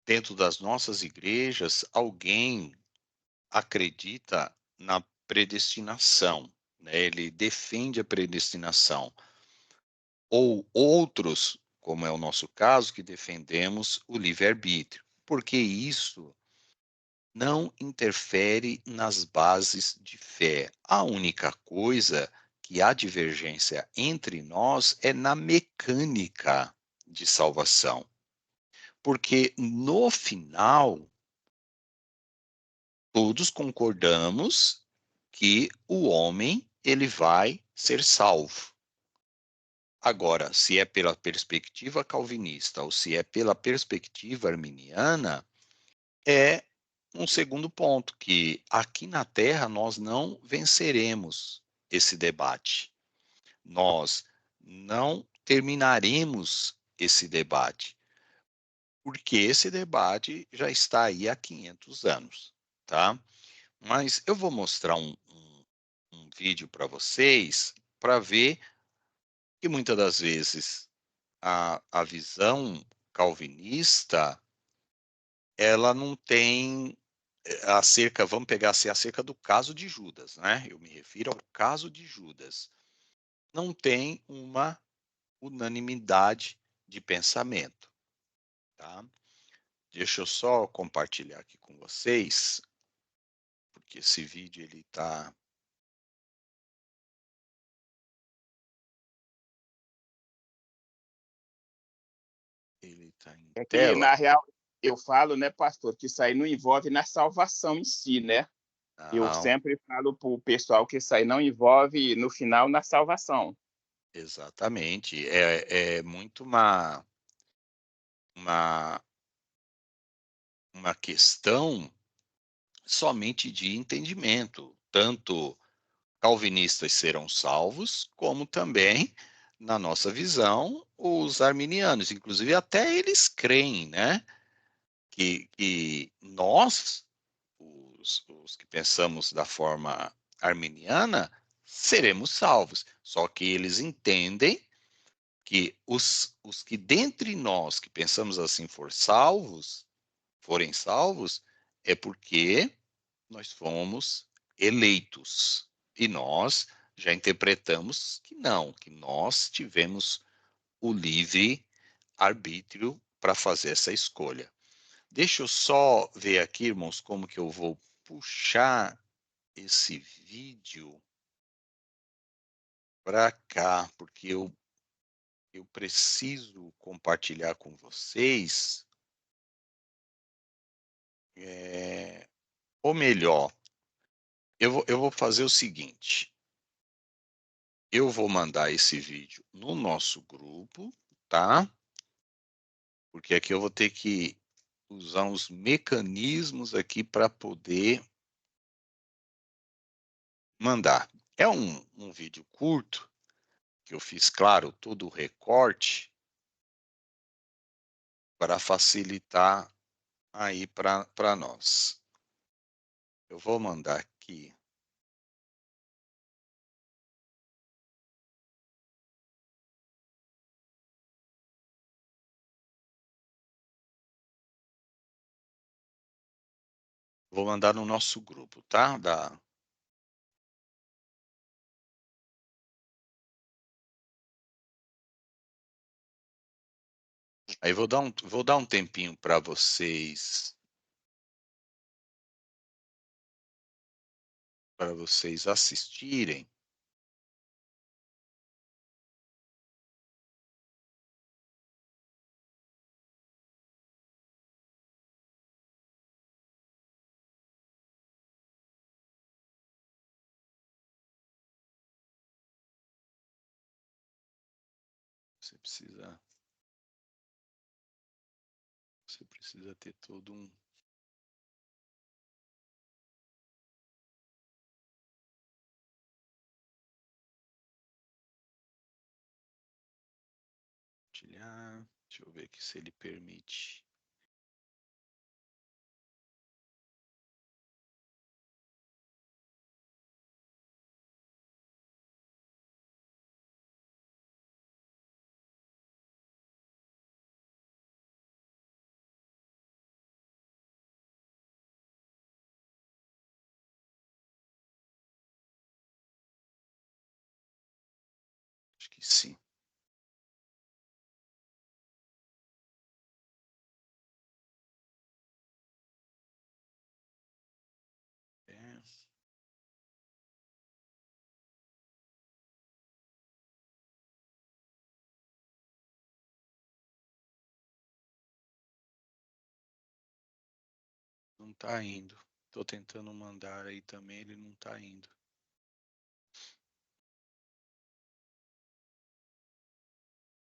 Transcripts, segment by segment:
dentro das nossas igrejas, alguém acredita na predestinação, né, ele defende a predestinação. Ou outros, como é o nosso caso, que defendemos o livre-arbítrio, porque isso não interfere nas bases de fé. A única coisa que há divergência entre nós é na mecânica de salvação, porque no final todos concordamos que o homem ele vai ser salvo. Agora, se é pela perspectiva calvinista ou se é pela perspectiva arminiana, é um segundo ponto, que aqui na Terra nós não venceremos esse debate. Nós não terminaremos esse debate, porque esse debate já está aí há 500 anos, tá? Mas eu vou mostrar um vídeo para vocês, para ver que muitas das vezes a visão calvinista, ela não tem acerca, vamos pegar assim, acerca do caso de Judas, né? Eu me refiro ao caso de Judas. Não tem uma unanimidade de pensamento, tá? Deixa eu só compartilhar aqui com vocês, porque esse vídeo ele tá em É que, tela. na real, eu falo, né, pastor, que isso aí não envolve na salvação em si, né? Eu Não, sempre falo para o pessoal que isso aí não envolve, no final, na salvação. exatamente. É muito uma, uma questão somente de entendimento. Tanto calvinistas serão salvos, como também, na nossa visão, os arminianos. Inclusive, até eles creem, né, que nós, os que pensamos da forma arminiana, seremos salvos. Só que eles entendem que os que dentre nós que pensamos assim forem salvos, é porque nós fomos eleitos. E nós já interpretamos que não, que nós tivemos o livre arbítrio para fazer essa escolha. Deixa eu só ver aqui, irmãos, como que eu vou puxar esse vídeo para cá, porque eu preciso compartilhar com vocês, ou melhor, eu vou fazer o seguinte, eu vou mandar esse vídeo no nosso grupo, tá? Porque aqui eu vou ter que usar uns mecanismos aqui para poder mandar. É um vídeo curto, que eu fiz, claro, todo o recorte, para facilitar aí para nós. Eu vou mandar aqui. Vou mandar no nosso grupo, tá? Aí vou dar um tempinho para vocês assistirem. Você precisa, você precisa ter todo um compartilhar. Deixa eu ver aqui se ele permite. Acho que sim. É. Não está indo. Estou tentando mandar aí também, ele não está indo.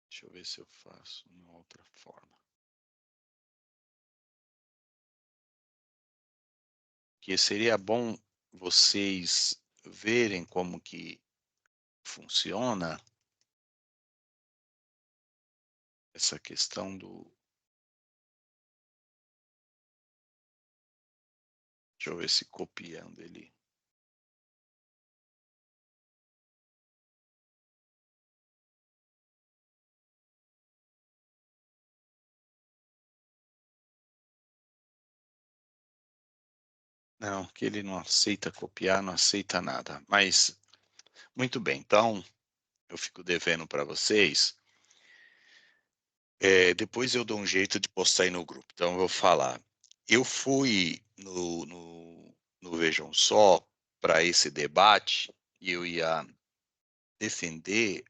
Deixa eu ver se eu faço uma outra forma. Que seria bom vocês verem como que funciona essa questão do... Deixa eu ver se copiando ele. Não, que ele não aceita copiar, não aceita nada. Mas, muito bem, então, eu fico devendo para vocês. Depois eu dou um jeito de postar aí no grupo. Então, eu vou falar. Eu fui no Vejam Só para esse debate e eu ia defender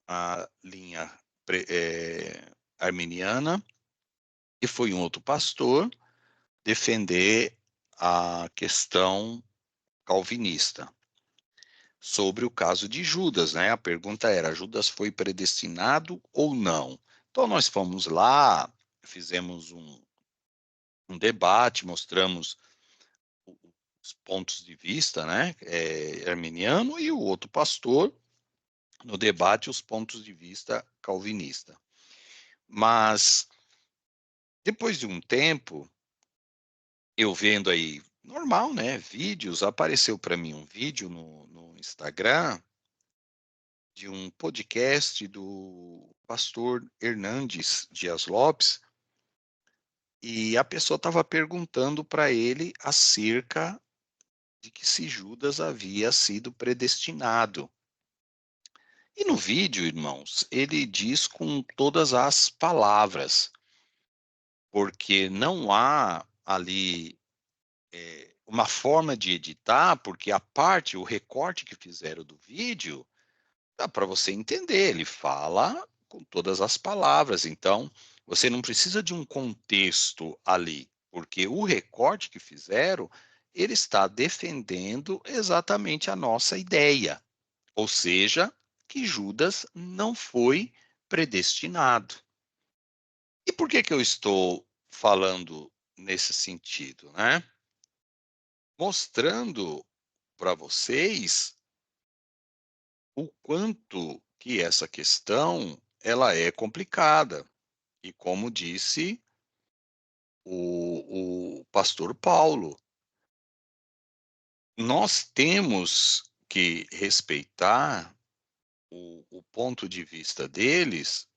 a linha arminiana e foi um outro pastor defender a questão calvinista sobre o caso de Judas, né? A pergunta era: Judas foi predestinado ou não? Então nós fomos lá, fizemos um debate, mostramos os pontos de vista, né? Arminiano e o outro pastor no debate os pontos de vista calvinista. Mas depois de um tempo, eu vendo aí normal, né? Vídeos, apareceu para mim um vídeo no Instagram de um podcast do pastor Hernandes Dias Lopes, e a pessoa estava perguntando para ele acerca de que se Judas havia sido predestinado. E no vídeo, irmãos, ele diz com todas as palavras, porque não há ali uma forma de editar, porque a parte, o recorte que fizeram do vídeo, dá para você entender, ele fala com todas as palavras, então você não precisa de um contexto ali, porque o recorte que fizeram, ele está defendendo exatamente a nossa ideia, ou seja, que Judas não foi predestinado. E por que que eu estou falando nesse sentido, né? Mostrando para vocês o quanto que essa questão ela é complicada. E como disse o pastor Paulo, nós temos que respeitar o ponto de vista deles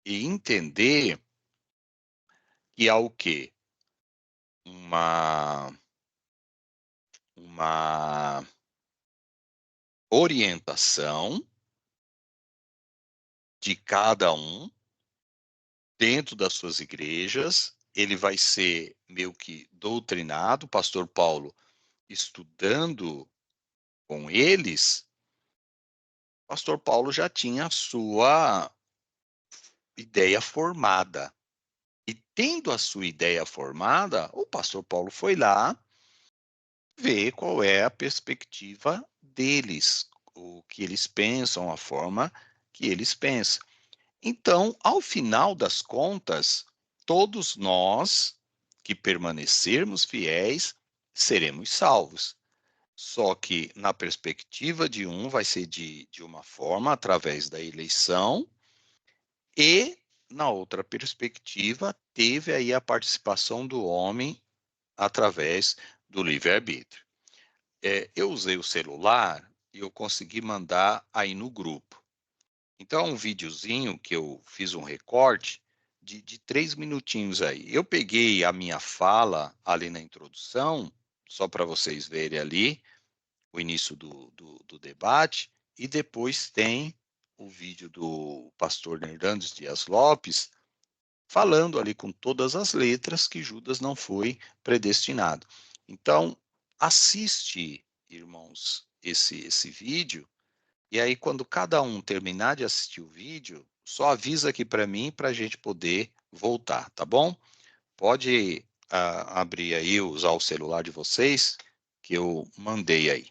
e entender que há o quê? Uma orientação de cada um dentro das suas igrejas, ele vai ser meio que doutrinado, o pastor Paulo estudando com eles, o pastor Paulo já tinha a sua ideia formada. E tendo a sua ideia formada, o pastor Paulo foi lá ver qual é a perspectiva deles, o que eles pensam, a forma que eles pensam. Então, ao final das contas, todos nós que permanecermos fiéis seremos salvos. Só que na perspectiva de um vai ser de uma forma, através da eleição, e na outra perspectiva teve aí a participação do homem através do livre-arbítrio. Eu usei o celular e eu consegui mandar aí no grupo. Então, é um videozinho que eu fiz um recorte de 3 minutinhos aí. Eu peguei a minha fala ali na introdução, só para vocês verem ali, o início do debate, e depois tem o vídeo do pastor Hernandes Dias Lopes, falando ali com todas as letras que Judas não foi predestinado. Então, assiste, irmãos, esse vídeo, e aí quando cada um terminar de assistir o vídeo, só avisa aqui para mim para a gente poder voltar, tá bom? Pode abrir aí, usar o celular de vocês, que eu mandei aí.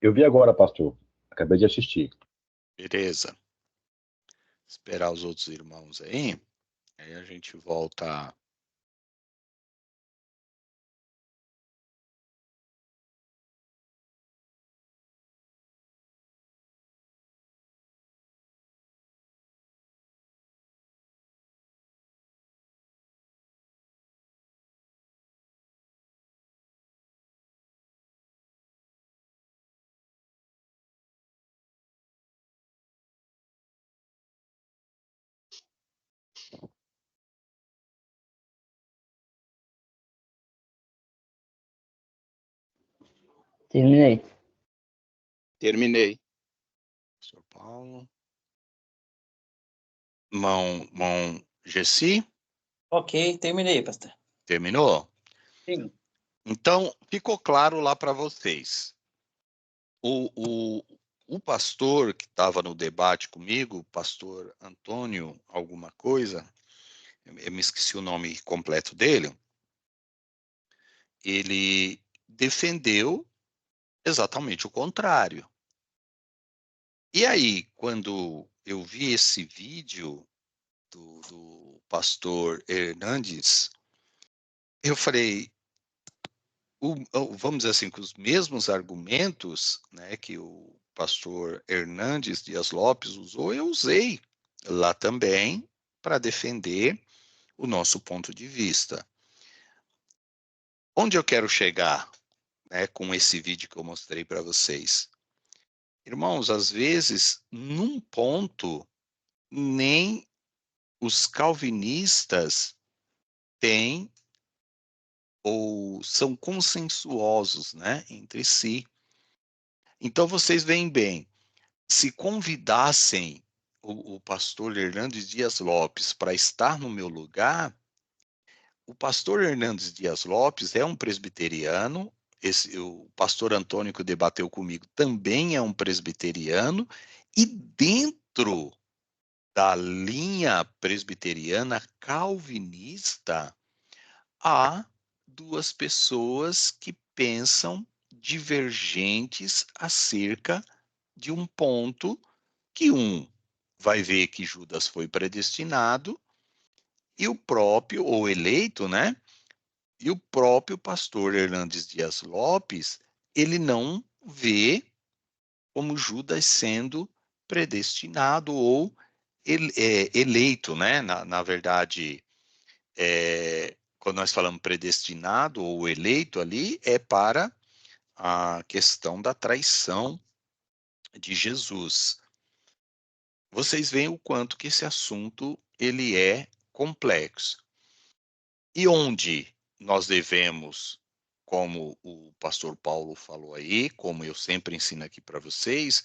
Eu vi agora, pastor. Acabei de assistir. Beleza. Esperar os outros irmãos aí a gente volta. Terminei. Terminei. São Paulo. Mão Gessi, Ok, terminei, pastor. terminou? Sim. Então, ficou claro lá para vocês. O pastor que estava no debate comigo, o pastor Antônio alguma coisa, eu me esqueci o nome completo dele, ele defendeu exatamente o contrário. E aí, quando eu vi esse vídeo do pastor Hernandes, eu falei, vamos dizer assim, com os mesmos argumentos, né, que o pastor Hernandes Dias Lopes usou, eu usei lá também para defender o nosso ponto de vista. Onde eu quero chegar, né, com esse vídeo que eu mostrei para vocês? Irmãos, às vezes, num ponto, nem os calvinistas têm ou são consensuosos, né, entre si. Então, vocês veem bem, se convidassem o pastor Hernandes Dias Lopes para estar no meu lugar, o pastor Hernandes Dias Lopes é um presbiteriano, o pastor Antônio que debateu comigo também é um presbiteriano, e dentro da linha presbiteriana calvinista, há duas pessoas que pensam divergentes acerca de um ponto que um vai ver que Judas foi predestinado e o próprio, ou eleito, né? E o próprio pastor Hernandes Dias Lopes, ele não vê como Judas sendo predestinado ou eleito, né? Na verdade, quando nós falamos predestinado ou eleito ali, é para a questão da traição de Jesus. Vocês veem o quanto que esse assunto ele é complexo. E onde nós devemos, como o pastor Paulo falou aí, como eu sempre ensino aqui para vocês,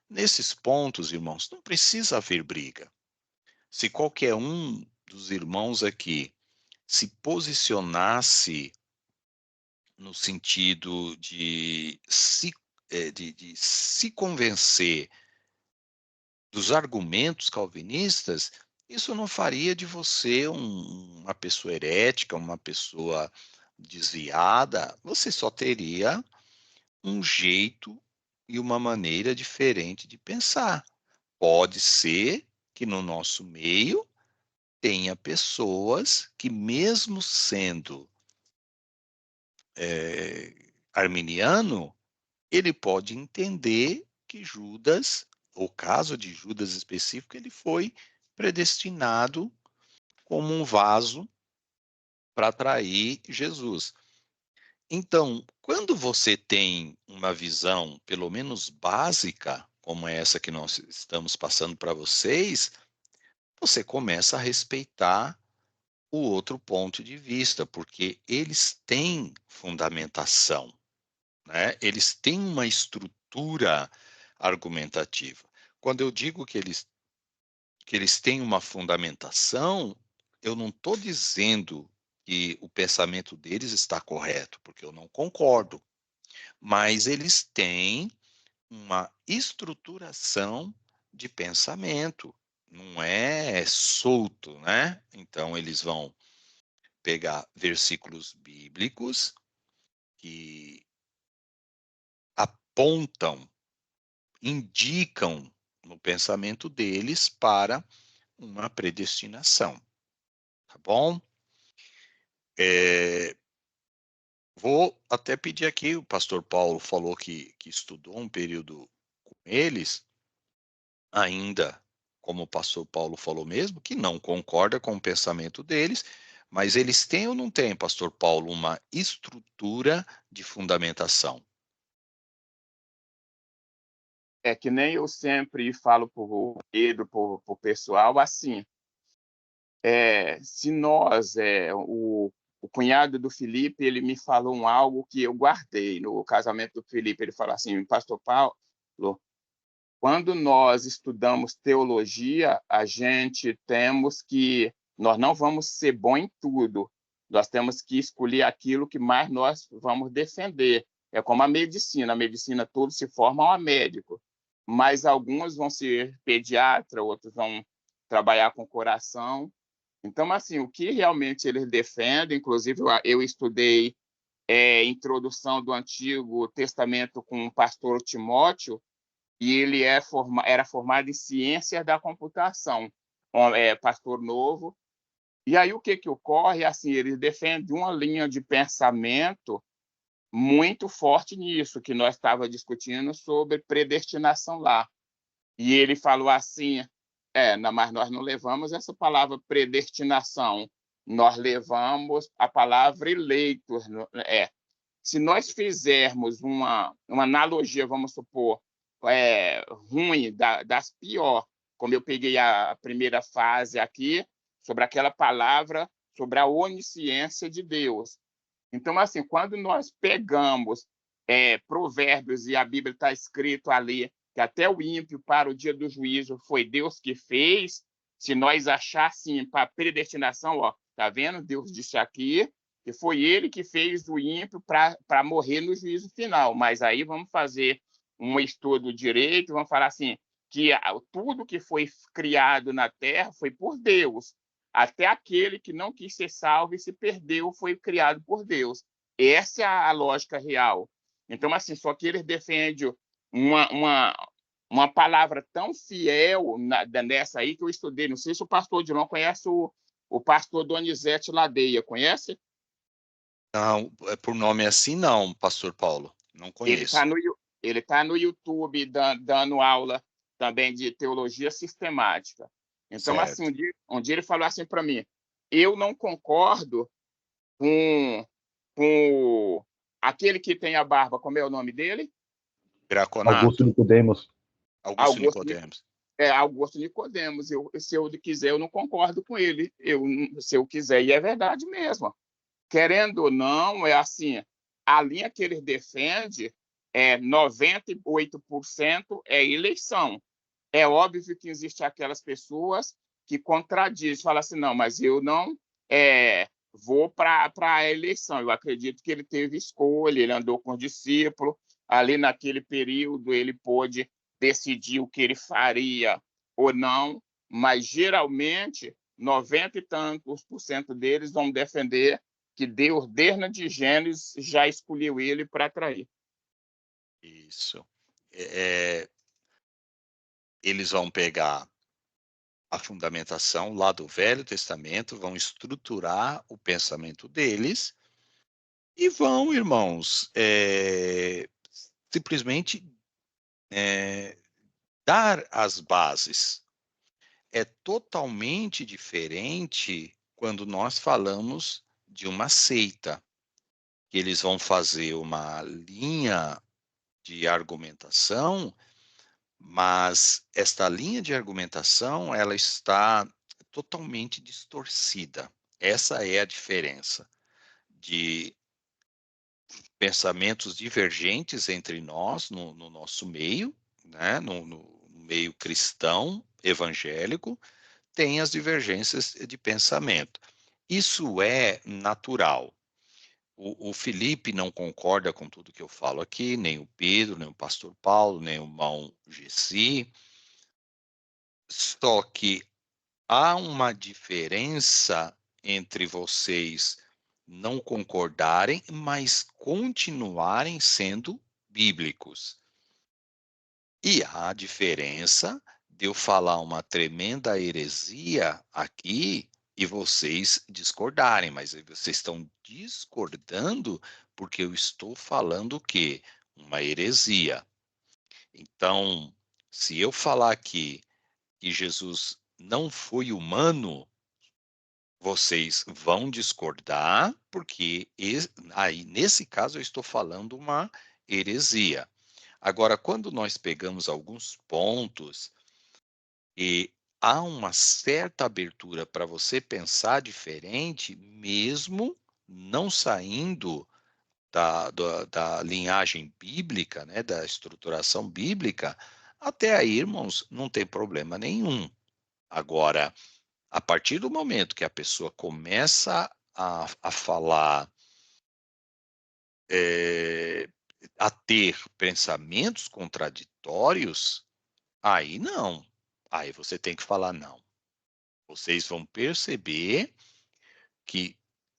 nesses pontos, irmãos, não precisa haver briga. Se qualquer um dos irmãos aqui se posicionasse no sentido de se convencer dos argumentos calvinistas, isso não faria de você uma pessoa herética, uma pessoa desviada. Você só teria um jeito e uma maneira diferente de pensar. Pode ser que no nosso meio tenha pessoas que, mesmo sendo arminiano, ele pode entender que Judas, o caso de Judas específico, ele foi predestinado como um vaso para atrair Jesus. Então, quando você tem uma visão, pelo menos básica, como essa que nós estamos passando para vocês, você começa a respeitar o outro ponto de vista, porque eles têm fundamentação, né? Eles têm uma estrutura argumentativa. Quando eu digo que eles têm uma fundamentação, eu não estou dizendo que o pensamento deles está correto, porque eu não concordo, mas eles têm uma estruturação de pensamento, não é solto, né? Então, eles vão pegar versículos bíblicos que apontam, indicam no pensamento deles para uma predestinação, tá bom? Vou até pedir aqui, o pastor Paulo falou que estudou um período com eles, ainda, como o pastor Paulo falou mesmo, que não concorda com o pensamento deles, mas eles têm ou não têm, pastor Paulo, uma estrutura de fundamentação? É que nem eu sempre falo para o Pedro, para o pessoal, assim, se nós, o cunhado do Felipe, ele me falou algo que eu guardei no casamento do Felipe, ele falou assim, pastor Paulo, quando nós estudamos teologia, a gente temos que, nós não vamos ser bom em tudo, nós temos que escolher aquilo que mais nós vamos defender. É como a medicina todos se formam a médico, mas alguns vão ser pediatra, outros vão trabalhar com coração. Então, assim, o que realmente eles defendem, inclusive eu estudei introdução do Antigo Testamento com o pastor Timóteo, e ele era formado em ciências da computação. pastor novo. E aí o que ocorre? Assim, ele defende uma linha de pensamento muito forte nisso, que nós estava discutindo sobre predestinação lá. E ele falou assim, mas nós não levamos essa palavra predestinação, nós levamos a palavra eleitos. Se nós fizermos uma analogia, vamos supor, ruim, das pior, como eu peguei a primeira fase aqui, sobre aquela palavra, sobre a onisciência de Deus. Então, assim, quando nós pegamos Provérbios e a Bíblia está escrito ali que até o ímpio para o dia do juízo foi Deus que fez, se nós achar assim para predestinação, ó, tá vendo? Deus disse aqui que foi ele que fez o ímpio para morrer no juízo final. Mas aí vamos fazer um estudo direito, vamos falar assim, que tudo que foi criado na terra foi por Deus. Até aquele que não quis ser salvo e se perdeu foi criado por Deus. Essa é a lógica real. Então, assim, só que eles defendem uma palavra tão fiel nessa aí que eu estudei. Não sei se o pastor Dilon conhece o pastor Donizete Ladeia. Conhece? Não, por nome assim não, pastor Paulo. Não conheço. Ele tá no YouTube dando aula também de teologia sistemática. Então, Certo. assim, um dia ele falou assim para mim, eu não concordo com aquele que tem a barba, como é o nome dele? Draconato. Augusto Nicodemos. Augusto Nicodemos. Augusto Nicodemos. Se eu quiser, eu não concordo com ele. Se eu quiser, e é verdade mesmo. Querendo ou não, é assim, a linha que ele defende 98% é eleição. É óbvio que existem aquelas pessoas que contradizem, falam assim, não, mas eu não vou para a eleição. Eu acredito que ele teve escolha, ele andou com o discípulo, ali naquele período ele pôde decidir o que ele faria ou não, mas geralmente 90 e tantos % deles vão defender que Deus, desde Gênesis, já escolheu ele para atrair. Isso. Eles vão pegar a fundamentação lá do Velho Testamento, vão estruturar o pensamento deles e vão, irmãos, simplesmente dar as bases. É totalmente diferente quando nós falamos de uma seita, que eles vão fazer uma linha de argumentação, mas esta linha de argumentação ela está totalmente distorcida. Essa é a diferença de pensamentos divergentes entre nós no nosso meio, né, no meio cristão evangélico, tem as divergências de pensamento. Isso é natural. O Felipe não concorda com tudo que eu falo aqui, nem o Pedro, nem o pastor Paulo, nem o irmão Gessi. Só que há uma diferença entre vocês não concordarem, mas continuarem sendo bíblicos. E há a diferença de eu falar uma tremenda heresia aqui e vocês discordarem, mas vocês estão discordando porque eu estou falando o quê? Uma heresia. Então, se eu falar aqui que Jesus não foi humano, vocês vão discordar, porque aí, nesse caso, eu estou falando uma heresia. Agora, quando nós pegamos alguns pontos e há uma certa abertura para você pensar diferente, mesmo não saindo da linhagem bíblica, né, da estruturação bíblica, até aí, irmãos, não tem problema nenhum. Agora, a partir do momento que a pessoa começa a falar, a ter pensamentos contraditórios, aí não. Aí você tem que falar não. Vocês vão perceber que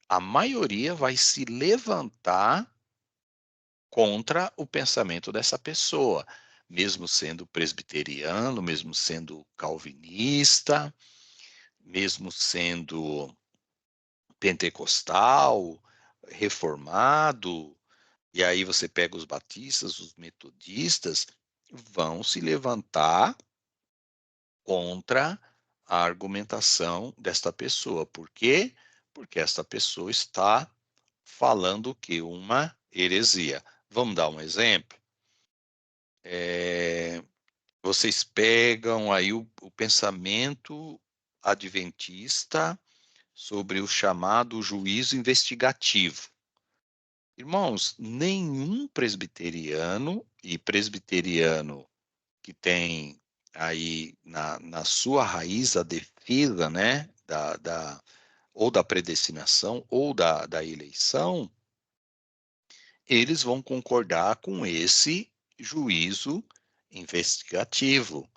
a maioria vai se levantar contra o pensamento dessa pessoa, mesmo sendo presbiteriano, mesmo sendo calvinista. mesmo sendo pentecostal, reformado, e aí você pega os batistas, os metodistas, vão se levantar contra a argumentação desta pessoa. Por quê? Porque esta pessoa está falando que uma heresia. Vamos dar um exemplo? Vocês pegam aí o pensamento adventista sobre o chamado juízo investigativo. Irmãos, nenhum presbiteriano, e presbiteriano que tem aí na sua raiz a defesa, né, ou da predestinação ou da eleição, eles vão concordar com esse juízo investigativo,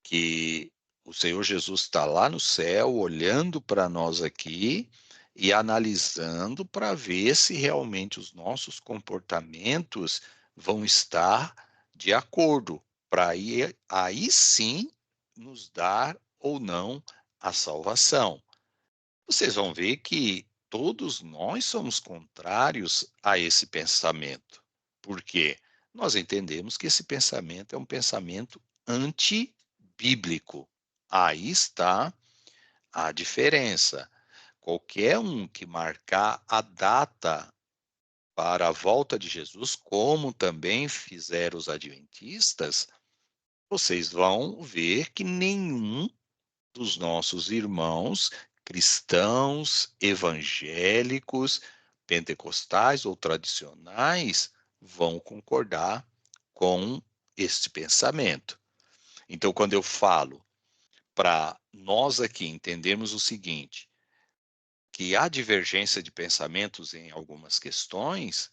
que o Senhor Jesus está lá no céu, olhando para nós aqui e analisando para ver se realmente os nossos comportamentos vão estar de acordo, para aí sim nos dar ou não a salvação. Vocês vão ver que todos nós somos contrários a esse pensamento. Por quê? Nós entendemos que esse pensamento é um pensamento antibíblico. Aí está a diferença. Qualquer um que marcar a data para a volta de Jesus, como também fizeram os adventistas, vocês vão ver que nenhum dos nossos irmãos cristãos, evangélicos, pentecostais ou tradicionais vão concordar com este pensamento. Então, quando eu falo para nós aqui entendermos o seguinte, que há divergência de pensamentos em algumas questões,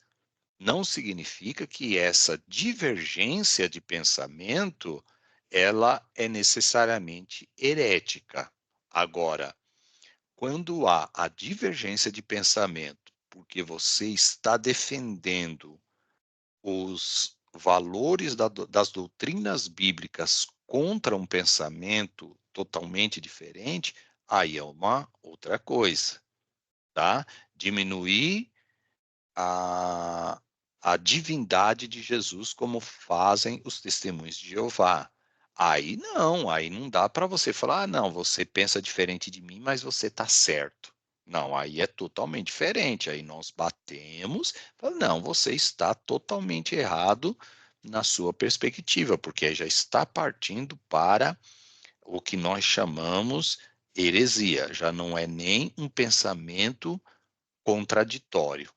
não significa que essa divergência de pensamento ela é necessariamente herética. Agora, quando há a divergência de pensamento, porque você está defendendo os valores das doutrinas bíblicas contra um pensamento totalmente diferente, aí é uma outra coisa, tá? Diminuir a, a divindade de Jesus, como fazem os testemunhos de Jeová. Aí não dá para você falar, não, você pensa diferente de mim, mas você está certo. Não, aí é totalmente diferente. Aí nós batemos, fala, não, você está totalmente errado na sua perspectiva, porque aí já está partindo para o que nós chamamos heresia, já não é nem um pensamento contraditório.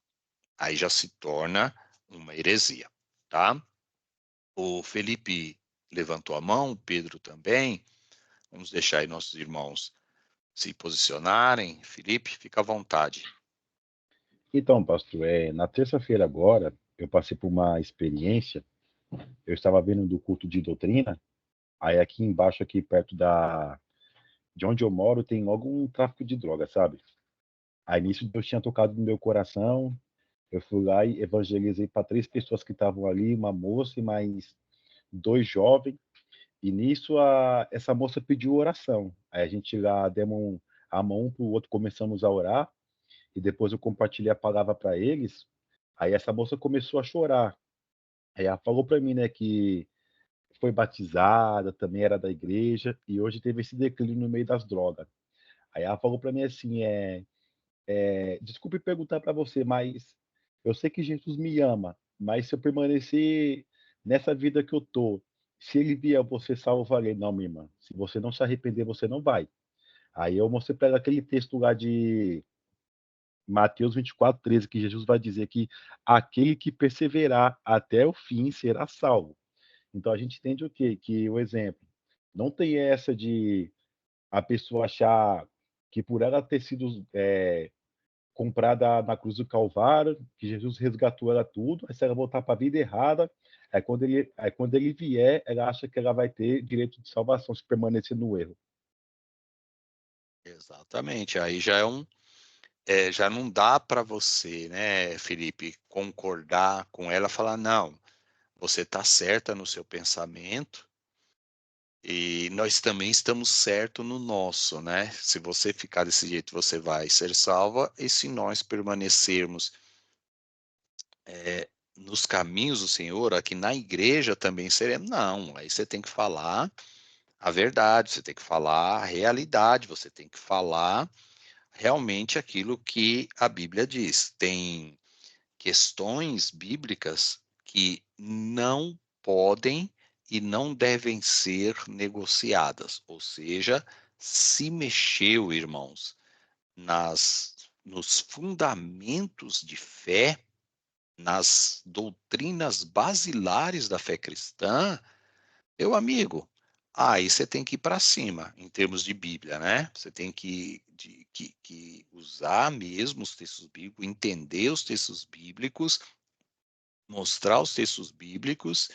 Aí já se torna uma heresia, tá? O Felipe levantou a mão, o Pedro também. Vamos deixar aí nossos irmãos se posicionarem. Felipe, fica à vontade. Então, pastor, na terça-feira agora, eu passei por uma experiência. Eu estava vendo do culto de doutrina. Aí aqui embaixo, aqui perto de onde eu moro, tem logo um tráfico de drogas, sabe? Aí nisso Deus tinha tocado no meu coração. Eu fui lá e evangelizei para 3 pessoas que estavam ali, uma moça e mais 2 jovens. E nisso essa moça pediu oração. Aí a gente lá demos a mão um para o outro, começamos a orar. E depois eu compartilhei a palavra para eles. Aí essa moça começou a chorar. Aí ela falou para mim, né, que foi batizada, também era da igreja e hoje teve esse declínio no meio das drogas. Aí ela falou para mim assim, desculpe perguntar para você, mas eu sei que Jesus me ama, mas se eu permanecer nessa vida que eu tô, se ele vier, você salvarei. Não, minha irmã, se você não se arrepender, você não vai. Aí eu mostrei para ela aquele texto lá de Mateus 24:13, que Jesus vai dizer que aquele que perseverar até o fim será salvo. Então a gente entende o quê? Que o exemplo não tem essa de a pessoa achar que por ela ter sido comprada na cruz do Calvário, que Jesus resgatou ela tudo, aí se ela voltar para a vida errada, aí quando ele vier, ela acha que ela vai ter direito de salvação se permanecer no erro. Exatamente. Aí já não dá para você, né, Felipe, concordar com ela, falar não, você está certa no seu pensamento. E nós também estamos certos no nosso, né? Se você ficar desse jeito, você vai ser salva, e se nós permanecermos nos caminhos do Senhor, aqui na igreja também seremos. Não, aí você tem que falar a verdade, você tem que falar a realidade, você tem que falar realmente aquilo que a Bíblia diz. Tem questões bíblicas que não podem e não devem ser negociadas. Ou seja, se mexeu, irmãos, nos fundamentos de fé, nas doutrinas basilares da fé cristã, meu amigo, aí você tem que ir para cima, em termos de Bíblia, né? Você tem que usar mesmo os textos bíblicos, entender os textos bíblicos, mostrar os textos bíblicos,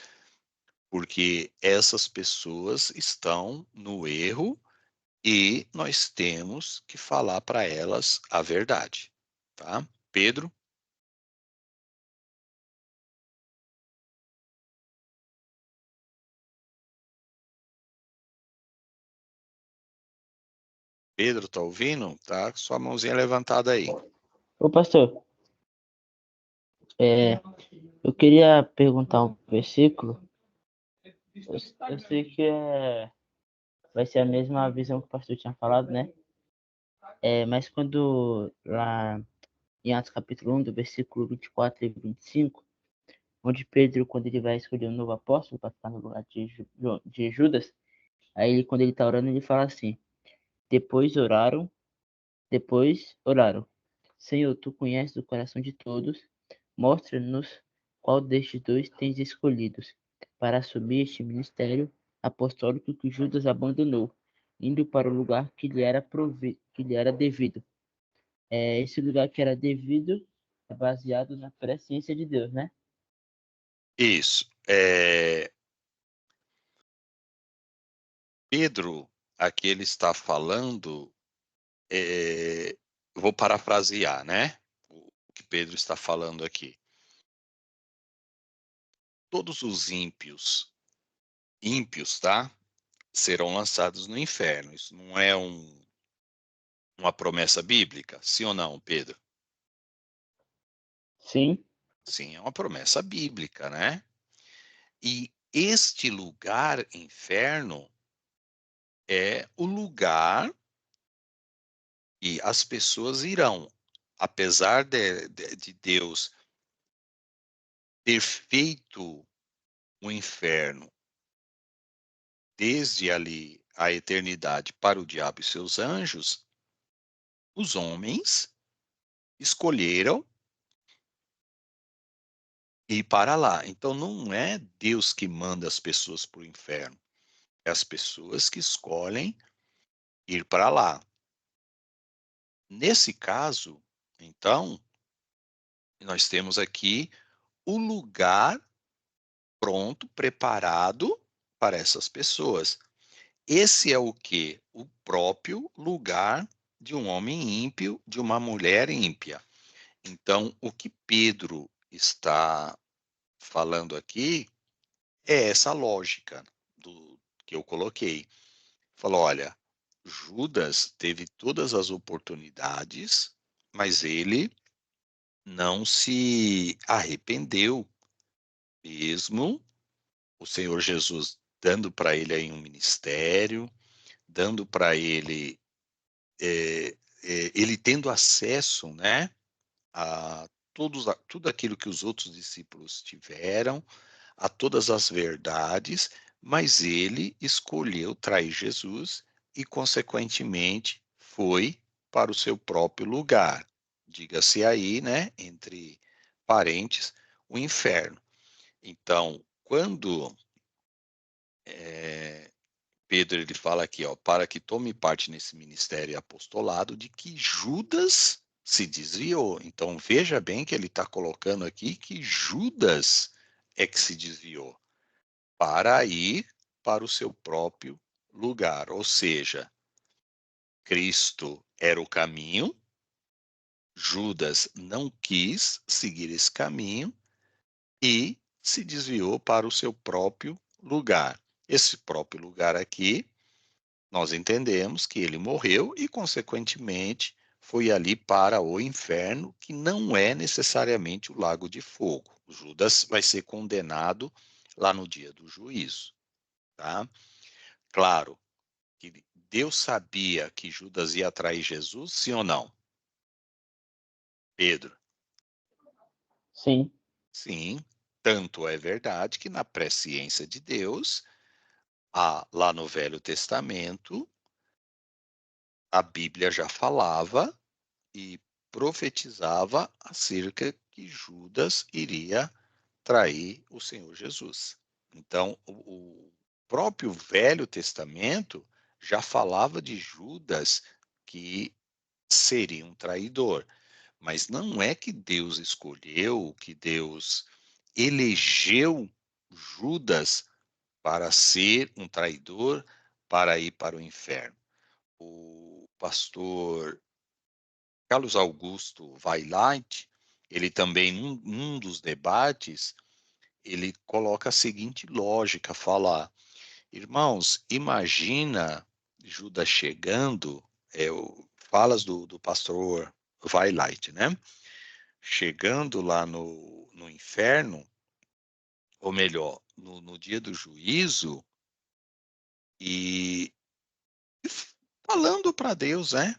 porque essas pessoas estão no erro e nós temos que falar para elas a verdade, tá? Pedro? Pedro, tá ouvindo? Tá com sua mãozinha levantada aí. Ô, pastor, eu queria perguntar um versículo. Eu sei que vai ser a mesma visão que o pastor tinha falado, né? Mas quando lá em Atos capítulo 1, do versículo 24 e 25, onde Pedro, quando ele vai escolher um novo apóstolo para ficar no lugar de Judas, aí quando ele está orando, ele fala assim: depois oraram, Senhor, tu conheces o coração de todos, mostra-nos qual destes dois tens escolhidos para assumir este ministério apostólico que Judas abandonou, indo para o lugar que lhe era devido. Esse lugar que era devido é baseado na presciência de Deus, né? Isso. Pedro, aqui ele está falando, eu vou parafrasear, né? O que Pedro está falando aqui. Todos os ímpios, tá? Serão lançados no inferno. Isso não é uma promessa bíblica? Sim ou não, Pedro? Sim, Sim, é uma promessa bíblica, né? E este lugar, inferno, é o lugar que as pessoas irão, apesar de Deus ter feito o inferno desde ali a eternidade para o diabo e seus anjos, os homens escolheram ir para lá. Então não é Deus que manda as pessoas para o inferno, é as pessoas que escolhem ir para lá. Nesse caso, então, nós temos aqui o lugar pronto, preparado para essas pessoas. Esse é o que? O próprio lugar de um homem ímpio, de uma mulher ímpia. Então, o que Pedro está falando aqui é essa lógica que eu coloquei. Falou, olha, Judas teve todas as oportunidades, mas ele não se arrependeu, mesmo o Senhor Jesus dando para ele aí um ministério, dando para ele, ele tendo acesso, né, a tudo aquilo que os outros discípulos tiveram, a todas as verdades, mas ele escolheu trair Jesus e, consequentemente, foi para o seu próprio lugar. Diga-se aí, né, entre parentes, o inferno. Então, quando Pedro ele fala aqui, ó, para que tome parte nesse ministério e apostolado de que Judas se desviou. Então veja bem que ele está colocando aqui que Judas é que se desviou para ir para o seu próprio lugar. Ou seja, Cristo era o caminho, Judas não quis seguir esse caminho e se desviou para o seu próprio lugar. Esse próprio lugar aqui, nós entendemos que ele morreu e, consequentemente, foi ali para o inferno, que não é necessariamente o lago de fogo. Judas vai ser condenado lá no dia do juízo, tá? Claro que Deus sabia que Judas ia trair Jesus, sim ou não? Pedro? Sim. Sim, tanto é verdade que na presciência de Deus, lá no Velho Testamento, a Bíblia já falava e profetizava acerca que Judas iria trair o Senhor Jesus. Então, o próprio Velho Testamento já falava de Judas que seria um traidor. Mas não é que Deus escolheu, que Deus elegeu Judas para ser um traidor, para ir para o inferno. O pastor Carlos Augusto Weiland, ele também, num dos debates, ele coloca a seguinte lógica, fala, irmãos, imagina Judas chegando, falas do pastor Weiland, né? Chegando lá no inferno, ou melhor, no dia do juízo, e falando para Deus, né?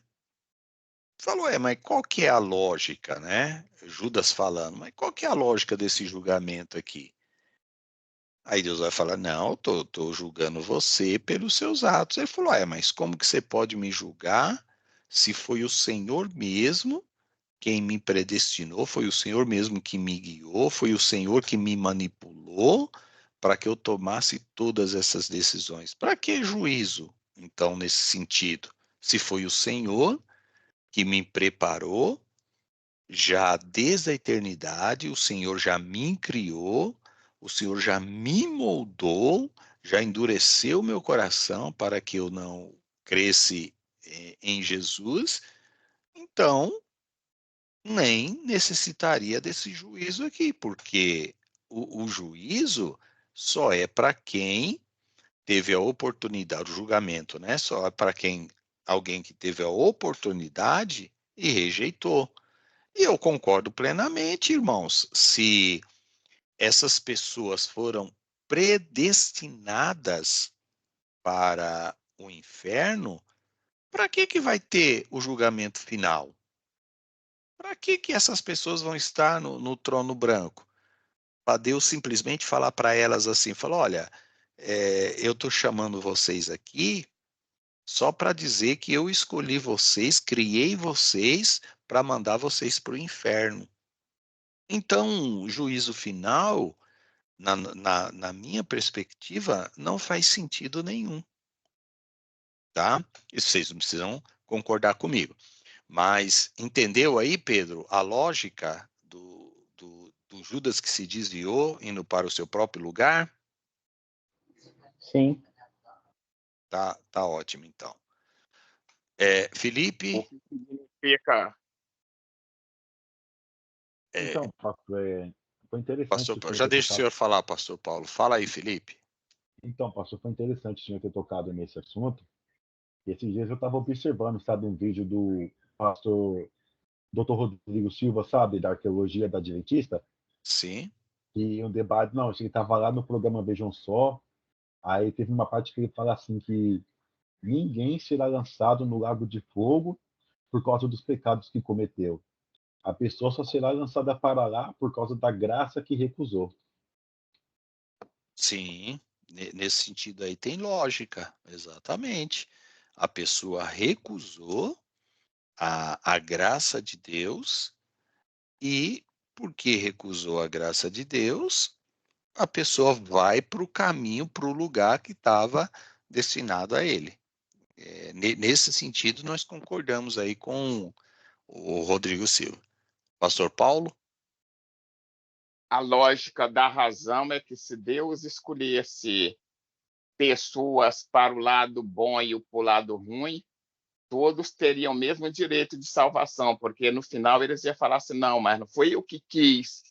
Falou, mas qual que é a lógica, né? Judas falando, mas qual que é a lógica desse julgamento aqui? Aí Deus vai falar, não, eu tô julgando você pelos seus atos. Ele falou, mas como que você pode me julgar se foi o Senhor mesmo quem me predestinou, foi o Senhor mesmo que me guiou, foi o Senhor que me manipulou para que eu tomasse todas essas decisões. Para que juízo, então, nesse sentido? Se foi o Senhor que me preparou, já desde a eternidade, o Senhor já me criou, o Senhor já me moldou, já endureceu meu coração para que eu não cresce em Jesus, então nem necessitaria desse juízo aqui, porque o juízo só é para quem teve a oportunidade, o julgamento, né? Só é para quem alguém que teve a oportunidade e rejeitou. E eu concordo plenamente, irmãos, se essas pessoas foram predestinadas para o inferno, para que vai ter o julgamento final? Para que essas pessoas vão estar no trono branco? Para Deus simplesmente falar para elas assim, falar, olha, eu estou chamando vocês aqui só para dizer que eu escolhi vocês, criei vocês para mandar vocês para o inferno. Então, o juízo final, na minha perspectiva, não faz sentido nenhum, tá? E vocês não precisam concordar comigo. Mas entendeu aí, Pedro, a lógica do Judas que se desviou, indo para o seu próprio lugar? Sim. Tá ótimo, então. O Felipe, que significa Então, pastor, foi interessante pastor, o senhor já ter deixa o tocado. senhor falar, pastor Paulo. Fala aí, Felipe. Então, pastor, foi interessante o senhor ter tocado nesse assunto. E esses dias eu estava observando, sabe, um vídeo do pastor Dr. Rodrigo Silva, sabe, da arqueologia da Adventista, Sim, e um debate, não, ele estava lá no programa Vejam Só, aí teve uma parte que ele fala assim que ninguém será lançado no lago de fogo por causa dos pecados que cometeu. A pessoa só será lançada para lá por causa da graça que recusou. sim. Nesse sentido aí tem lógica, exatamente. A pessoa recusou a graça de Deus e, porque recusou a graça de Deus, a pessoa vai para o caminho, para o lugar que estava destinado a ele. Nesse sentido, nós concordamos aí com o Rodrigo Silva. Pastor Paulo? a lógica da razão é que se Deus escolhesse pessoas para o lado bom e para o lado ruim, todos teriam o mesmo direito de salvação, porque no final eles iam falar assim, não, mas não foi eu que quis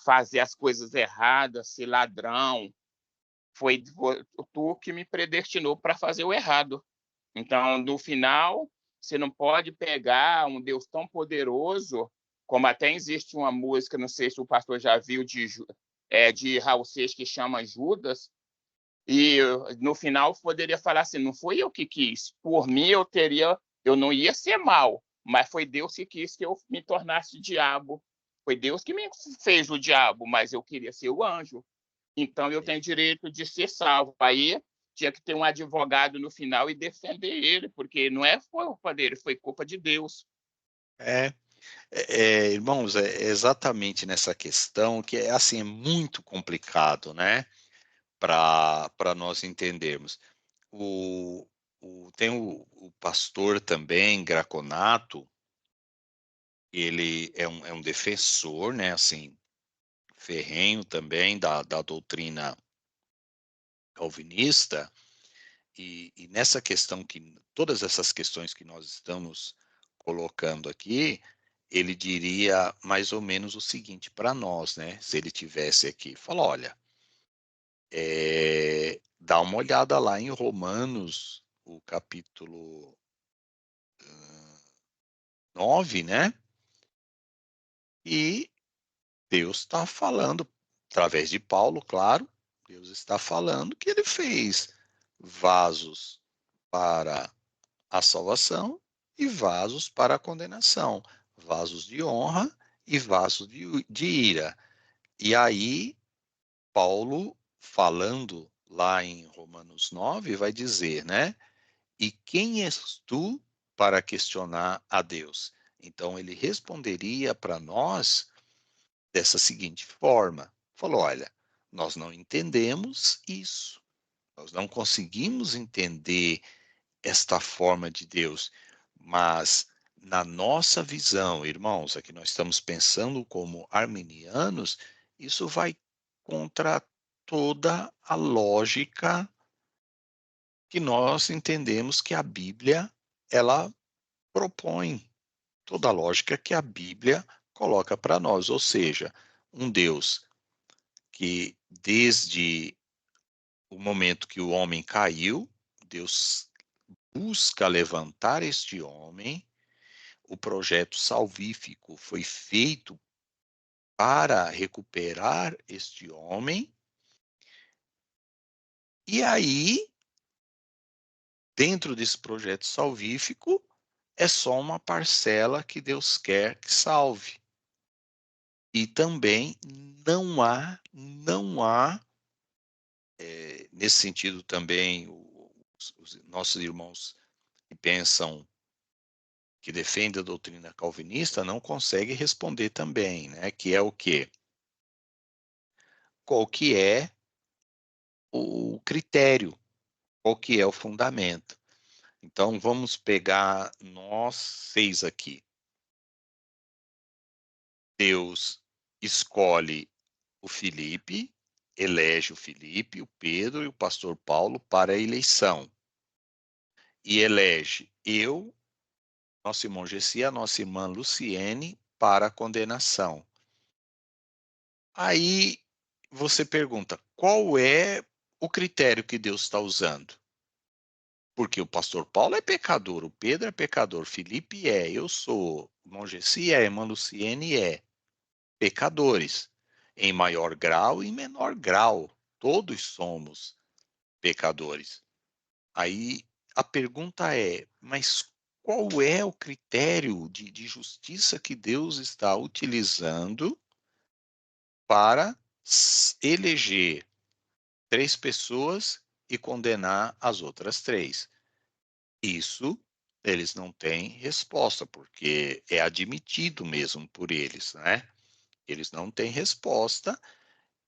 fazer as coisas erradas, ser ladrão, foi tu que me predestinou para fazer o errado. Então, no final, você não pode pegar um Deus tão poderoso, como até existe uma música, não sei se o pastor já viu, de Raul Seixas, que chama Judas, e no final poderia falar assim, não fui eu que quis, por mim eu não ia ser mal, mas foi Deus que quis que eu me tornasse diabo. Foi Deus que me fez o diabo, mas eu queria ser o anjo. Então eu tenho direito de ser salvo. Aí tinha que ter um advogado no final e defender ele, porque não é culpa dele, foi culpa de Deus. Irmãos, é exatamente nessa questão que é assim, é muito complicado, né? Para nós entendermos. Tem o pastor também, Graconato, ele é um defensor, né? Assim, ferrenho também da doutrina calvinista, e nessa questão todas essas questões que nós estamos colocando aqui, ele diria mais ou menos o seguinte para nós, né? Se ele tivesse aqui, fala, olha, dá uma olhada lá em Romanos, o capítulo 9, né? E Deus está falando, através de Paulo, claro, Deus está falando que ele fez vasos para a salvação e vasos para a condenação, vasos de honra e vasos de ira. E aí, Paulo, falando lá em Romanos 9, vai dizer, né? E quem és tu para questionar a Deus? Então, ele responderia para nós dessa seguinte forma: falou, olha, nós não entendemos isso, nós não conseguimos entender esta forma de Deus, mas na nossa visão, irmãos, aqui nós estamos pensando como arminianos, isso vai contra toda a lógica que nós entendemos que a Bíblia ela propõe, toda a lógica que a Bíblia coloca para nós, ou seja, um Deus que desde o momento que o homem caiu, Deus busca levantar este homem, o projeto salvífico foi feito para recuperar este homem, e aí, dentro desse projeto salvífico, é só uma parcela que Deus quer que salve. E também não há nesse sentido também, os nossos irmãos que pensam, que defendem a doutrina calvinista, não conseguem responder também, né? Que é o quê? Qual que é o critério? Qual que é o fundamento? Então, vamos pegar nós 6 aqui. Deus escolhe o Filipe, elege o Filipe, o Pedro e o pastor Paulo para a eleição. E elege eu, nosso irmão Gessi, a nossa irmã Luciene, para a condenação. Aí você pergunta, qual é o critério que Deus está usando? Porque o pastor Paulo é pecador, o Pedro é pecador, Felipe eu sou, o irmão Gessi a irmã Luciene pecadores, em maior grau e em menor grau, todos somos pecadores. Aí a pergunta é, mas qual é o critério de justiça que Deus está utilizando para eleger 3 pessoas e condenar as outras 3? Isso eles não têm resposta, porque é admitido mesmo por eles, né? Eles não têm resposta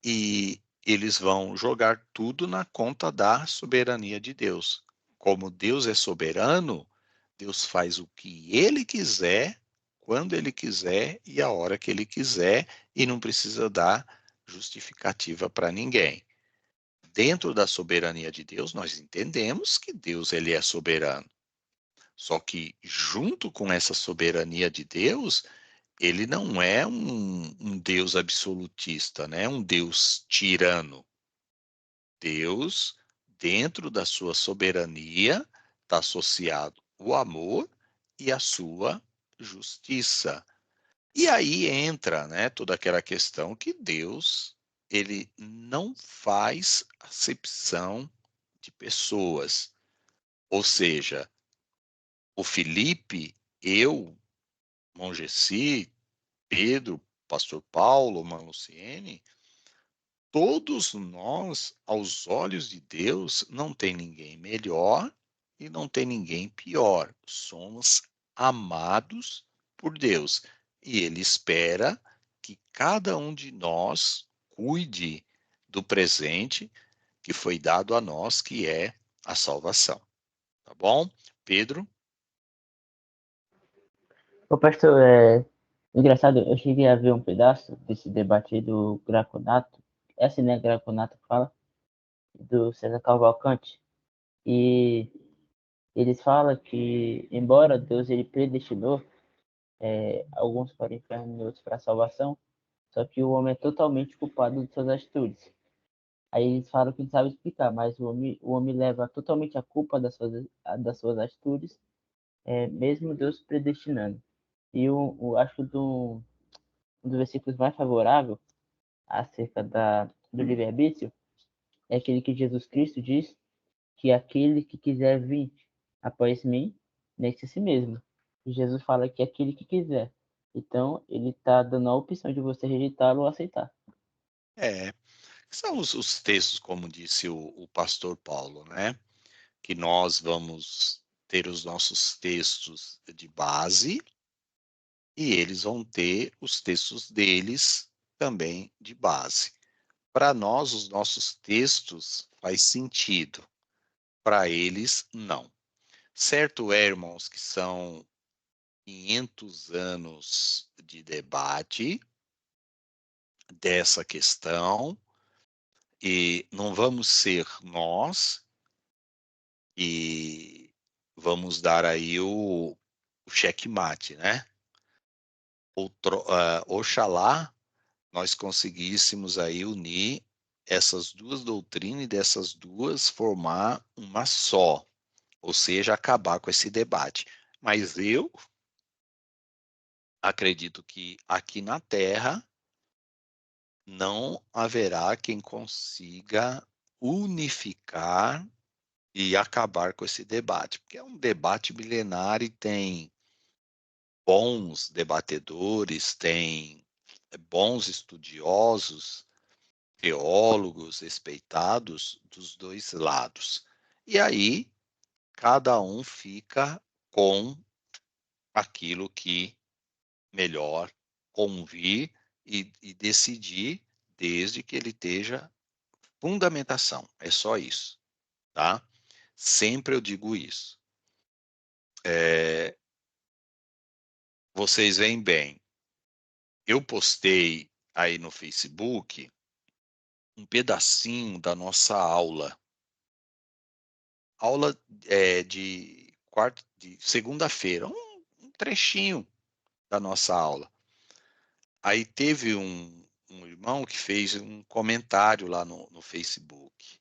e eles vão jogar tudo na conta da soberania de Deus. Como Deus é soberano, Deus faz o que ele quiser, quando ele quiser e a hora que ele quiser, e não precisa dar justificativa para ninguém. Dentro da soberania de Deus, nós entendemos que Deus ele é soberano. Só que junto com essa soberania de Deus, ele não é um Deus absolutista, né? Um Deus tirano. Deus, dentro da sua soberania, está associado o amor e a sua justiça. E aí entra, né, toda aquela questão que Deus, ele não faz acepção de pessoas. Ou seja, o Felipe, eu, Mongessi, Pedro, Pastor Paulo, Maluciene, todos nós, aos olhos de Deus, não tem ninguém melhor e não tem ninguém pior. Somos amados por Deus. E Ele espera que cada um de nós cuide do presente que foi dado a nós, que é a salvação. Tá bom? Pedro? Ô, pastor, engraçado, eu cheguei a ver um pedaço desse debate aí do Graconato, é assim, né, Graconato que fala, do César Cavalcante, e eles falam que, embora Deus ele predestinou alguns para o inferno e outros para a salvação, só que o homem é totalmente culpado de suas atitudes. Aí eles falam que não sabe explicar, mas o homem leva totalmente a culpa das suas atitudes, mesmo Deus predestinando. E eu acho que um dos versículos mais favoráveis acerca do livre-arbítrio é aquele que Jesus Cristo diz que aquele que quiser vir após mim, negue-se a si mesmo. E Jesus fala que aquele que quiser. Então, ele está dando a opção de você rejeitá-lo ou aceitar. São os textos, como disse o pastor Paulo, né? Que nós vamos ter os nossos textos de base e eles vão ter os textos deles também de base. Para nós, os nossos textos faz sentido, para eles, não. Certo é, irmãos, que são 500 anos de debate dessa questão, e não vamos ser nós e vamos dar aí o checkmate, né? Oxalá nós conseguíssemos aí unir essas duas doutrinas e dessas duas formar uma só, ou seja, acabar com esse debate. Mas eu acredito que aqui na Terra não haverá quem consiga unificar e acabar com esse debate, porque é um debate milenar e tem bons debatedores, tem bons estudiosos, teólogos respeitados dos dois lados. E aí, cada um fica com aquilo que melhor convir e decidir, desde que ele esteja fundamentação. É só isso, tá? Sempre eu digo isso. Vocês veem bem. Eu postei aí no Facebook um pedacinho da nossa aula. Aula de segunda-feira, um trechinho da nossa aula. Aí teve um irmão que fez um comentário lá no Facebook.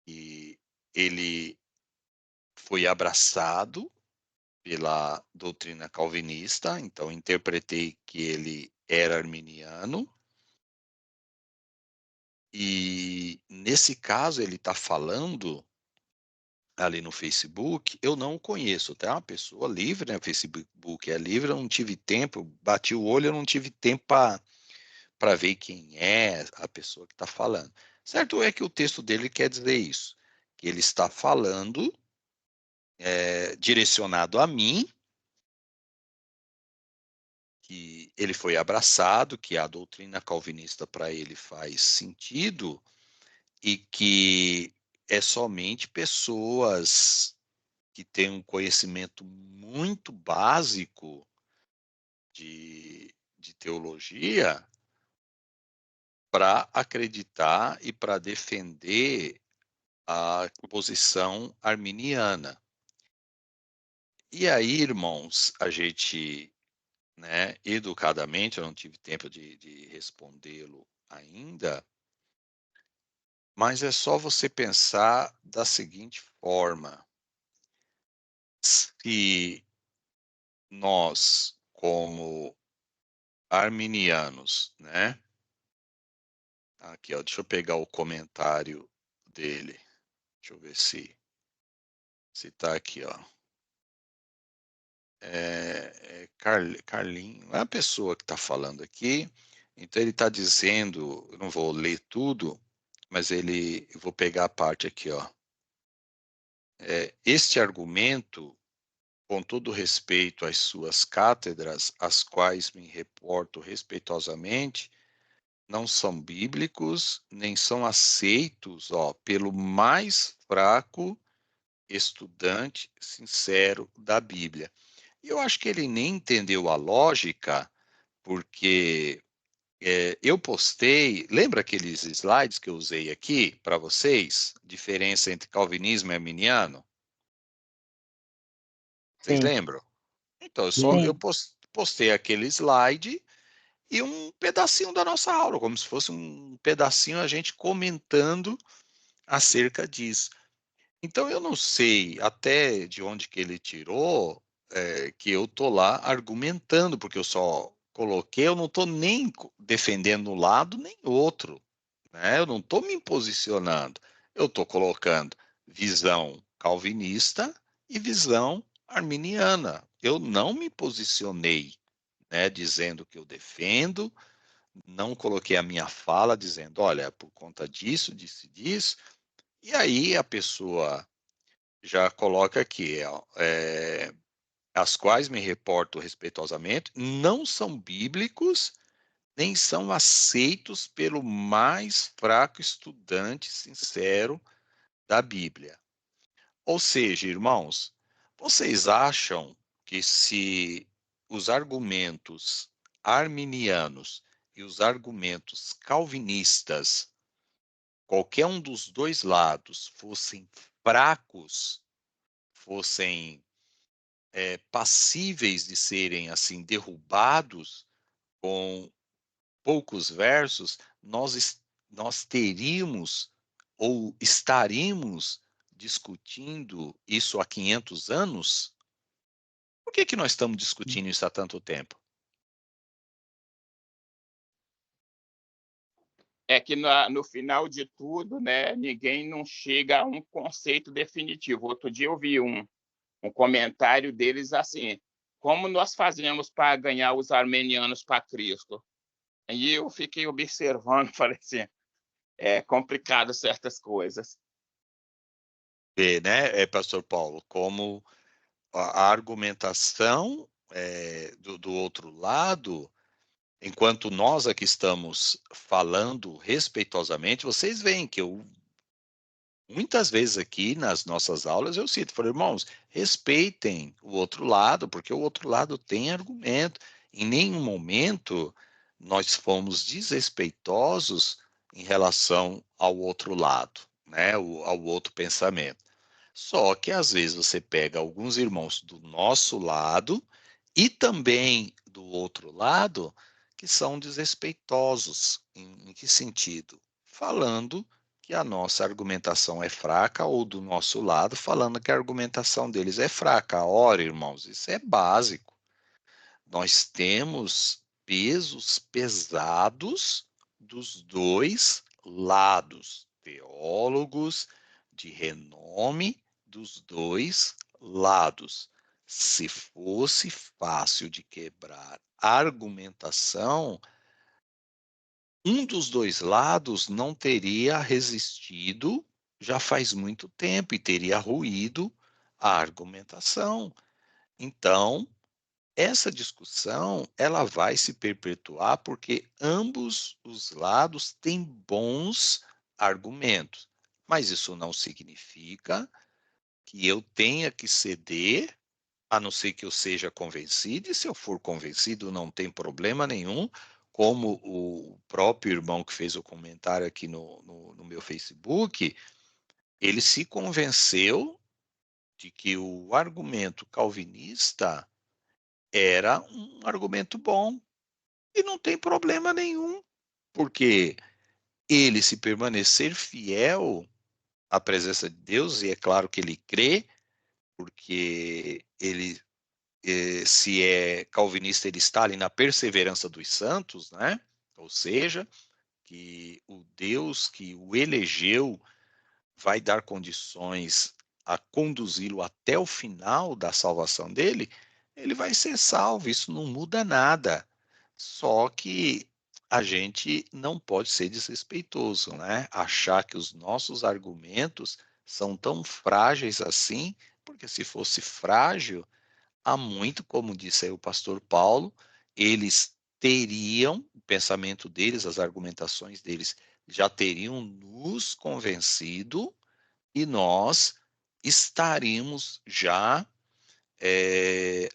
E ele foi abraçado pela doutrina calvinista, então interpretei que ele era arminiano. E nesse caso ele está falando ali no Facebook, eu não o conheço, tá? É uma pessoa livre, né? O Facebook é livre, eu não tive tempo, bati o olho, eu não tive tempo para ver quem é a pessoa que está falando. Certo é que o texto dele quer dizer isso, que ele está falando direcionado a mim, que ele foi abraçado, que a doutrina calvinista para ele faz sentido e que é somente pessoas que têm um conhecimento muito básico de teologia para acreditar e para defender a posição arminiana. E aí, irmãos, a gente, né, educadamente, eu não tive tempo de respondê-lo ainda, Mas é só você pensar da seguinte forma: se nós, como arminianos, né? Aqui, ó, deixa eu pegar o comentário dele. Deixa eu ver se tá aqui, ó. Carlinho, é a pessoa que está falando aqui. Então ele está dizendo, eu não vou ler tudo, mas eu vou pegar a parte aqui, ó. Este argumento, com todo respeito às suas cátedras, às quais me reporto respeitosamente, não são bíblicos, nem são aceitos, ó, pelo mais fraco estudante sincero da Bíblia. E eu acho que ele nem entendeu a lógica, porque eu postei, lembra aqueles slides que eu usei aqui para vocês? Diferença entre calvinismo e arminiano? Vocês Sim, lembram? Então, eu sim, postei aquele slide e um pedacinho da nossa aula, como se fosse um pedacinho a gente comentando acerca disso. Então, eu não sei até de onde que ele tirou que eu estou lá argumentando, porque eu só coloquei, eu não estou nem defendendo um lado nem outro, né? Eu não estou me posicionando, eu estou colocando visão calvinista e visão arminiana. Eu não me posicionei, né, dizendo que eu defendo, não coloquei a minha fala dizendo, olha, por conta disso, disso, e aí a pessoa já coloca aqui, ó, as quais me reporto respeitosamente, não são bíblicos, nem são aceitos pelo mais fraco estudante sincero da Bíblia. Ou seja, irmãos, vocês acham que se os argumentos arminianos e os argumentos calvinistas, qualquer um dos dois lados, fossem fracos, fossem passíveis de serem assim derrubados com poucos versos, nós teríamos ou estaríamos discutindo isso há 500 anos? Por que nós estamos discutindo isso há tanto tempo? É que no final de tudo, né, ninguém não chega a um conceito definitivo. Outro dia eu vi um comentário deles assim: como nós fazemos para ganhar os armenianos para Cristo? E eu fiquei observando, falei assim, é complicado certas coisas. Vê, né, pastor Paulo, como a argumentação do outro lado, enquanto nós aqui estamos falando respeitosamente, vocês veem que eu muitas vezes aqui nas nossas aulas eu cito, falei, irmãos, respeitem o outro lado, porque o outro lado tem argumento. Em nenhum momento nós fomos desrespeitosos em relação ao outro lado, né, ao outro pensamento. Só que às vezes você pega alguns irmãos do nosso lado e também do outro lado que são desrespeitosos. Em que sentido? Falando que a nossa argumentação é fraca, ou do nosso lado, falando que a argumentação deles é fraca. Ora, irmãos, isso é básico. Nós temos pesos pesados dos dois lados, teólogos de renome dos dois lados. Se fosse fácil de quebrar a argumentação, um dos dois lados não teria resistido já faz muito tempo e teria ruído a argumentação. Então, essa discussão ela vai se perpetuar porque ambos os lados têm bons argumentos, mas isso não significa que eu tenha que ceder, a não ser que eu seja convencido, e se eu for convencido não tem problema nenhum, como o próprio irmão que fez o comentário aqui no meu Facebook, ele se convenceu de que o argumento calvinista era um argumento bom e não tem problema nenhum, porque ele, se permanecer fiel à presença de Deus, e é claro que ele crê, porque ele, se é calvinista, ele está ali na perseverança dos santos, né? Ou seja, que o Deus que o elegeu vai dar condições a conduzi-lo até o final da salvação dele, ele vai ser salvo, isso não muda nada. Só que a gente não pode ser desrespeitoso, né? Achar que os nossos argumentos são tão frágeis assim, porque se fosse frágil, há muito, como disse aí o pastor Paulo, eles teriam, o pensamento deles, as argumentações deles, já teriam nos convencido e nós estaríamos já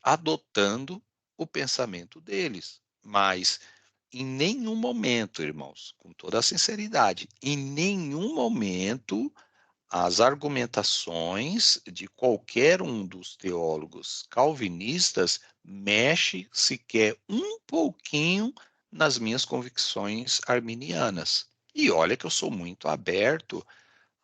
adotando o pensamento deles. Mas em nenhum momento, irmãos, com toda a sinceridade, em nenhum momento as argumentações de qualquer um dos teólogos calvinistas mexe sequer um pouquinho nas minhas convicções arminianas. E olha que eu sou muito aberto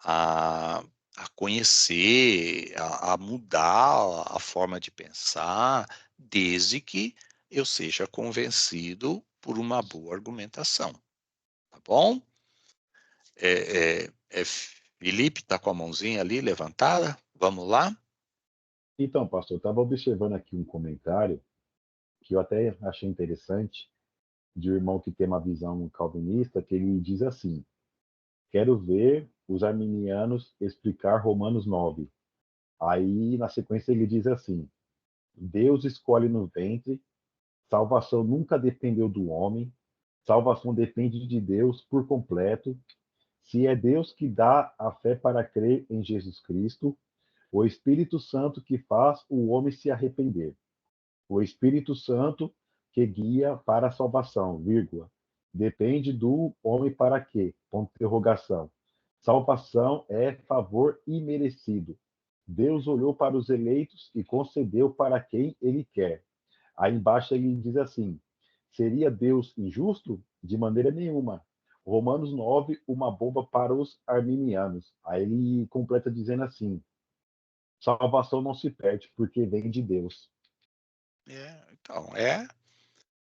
a, a conhecer, a mudar a forma de pensar, desde que eu seja convencido por uma boa argumentação. Tá bom? Felipe está com a mãozinha ali levantada. Vamos lá? Então, pastor, eu estava observando aqui um comentário que eu até achei interessante, de um irmão que tem uma visão calvinista, que ele diz assim: quero ver os arminianos explicar Romanos 9. Aí, na sequência, ele diz assim: Deus escolhe no ventre, salvação nunca dependeu do homem, salvação depende de Deus por completo. Se é Deus que dá a fé para crer em Jesus Cristo, o Espírito Santo que faz o homem se arrepender. O Espírito Santo que guia para a salvação, vírgula. Depende do homem para quê? Ponto de interrogação. Salvação é favor imerecido. Deus olhou para os eleitos e concedeu para quem ele quer. Aí embaixo ele diz assim: seria Deus injusto? De maneira nenhuma. Romanos 9, uma bomba para os arminianos. Aí ele completa dizendo assim: salvação não se perde, porque vem de Deus. Então, é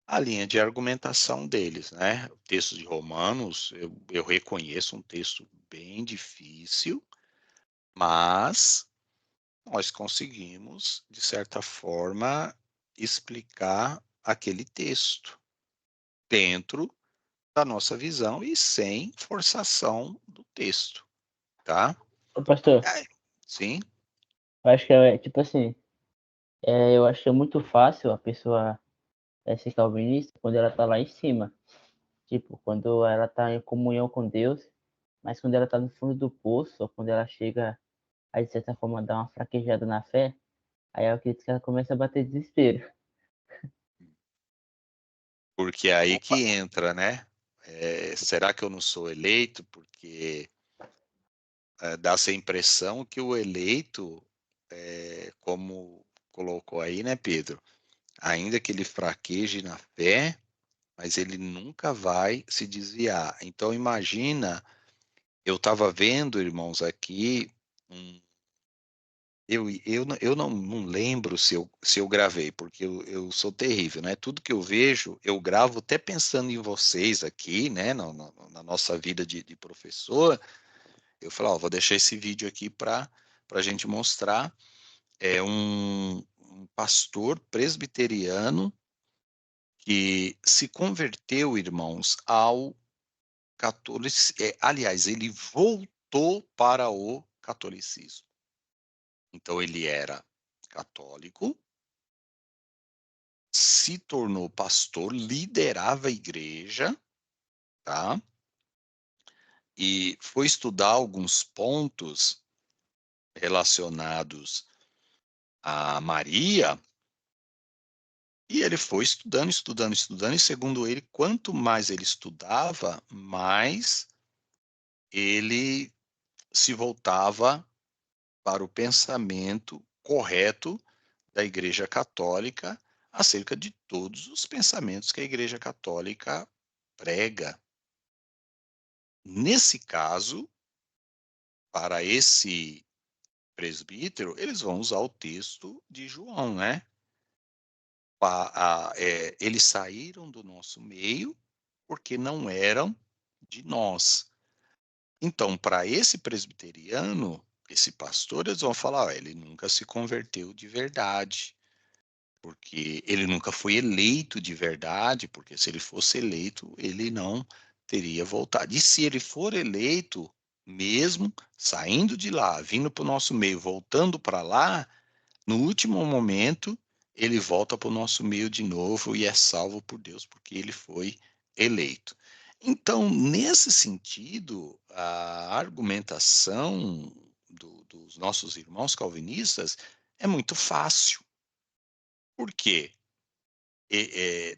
a linha de argumentação deles, né? O texto de Romanos, eu reconheço um texto bem difícil, mas nós conseguimos, de certa forma, explicar aquele texto dentro da nossa visão e sem forçação do texto, tá? Ô, pastor, Sim, eu acho que é tipo assim, eu acho que é muito fácil a pessoa ser calvinista quando ela tá lá em cima. Tipo, quando ela tá em comunhão com Deus, mas quando ela tá no fundo do poço, ou quando ela chega a, de certa forma, dar uma fraquejada na fé, aí eu acredito que ela começa a bater desespero. porque é aí que entra, né? Será que eu não sou eleito? Porque dá-se a impressão que o eleito, como colocou aí, né, Pedro? Ainda que ele fraqueje na fé, mas ele nunca vai se desviar. Então, imagina, eu estava vendo, irmãos, aqui, eu não lembro se eu gravei, porque eu sou terrível, né? Tudo que eu vejo, eu gravo até pensando em vocês aqui, né? Na nossa vida de professor. Eu falo, ó, vou deixar esse vídeo aqui para a gente mostrar. É um pastor presbiteriano que se converteu, irmãos, ao catolicismo. Aliás, ele voltou para o catolicismo. Então, ele era católico, se tornou pastor, liderava a igreja, tá? E foi estudar alguns pontos relacionados a Maria. E ele foi estudando, estudando, estudando, e segundo ele, quanto mais ele estudava, mais ele se voltava para o pensamento correto da Igreja Católica acerca de todos os pensamentos que a Igreja Católica prega. nesse caso, para esse presbítero, eles vão usar o texto de João, né? Eles saíram do nosso meio porque não eram de nós. Então, para esse presbiteriano, esse pastor, eles vão falar, ele nunca se converteu de verdade, porque ele nunca foi eleito de verdade, porque se ele fosse eleito, ele não teria voltado. E se ele for eleito, mesmo saindo de lá, vindo para o nosso meio, voltando para lá, no último momento, ele volta para o nosso meio de novo e é salvo por Deus, porque ele foi eleito. Então, nesse sentido, a argumentação dos nossos irmãos calvinistas é muito fácil. Por quê?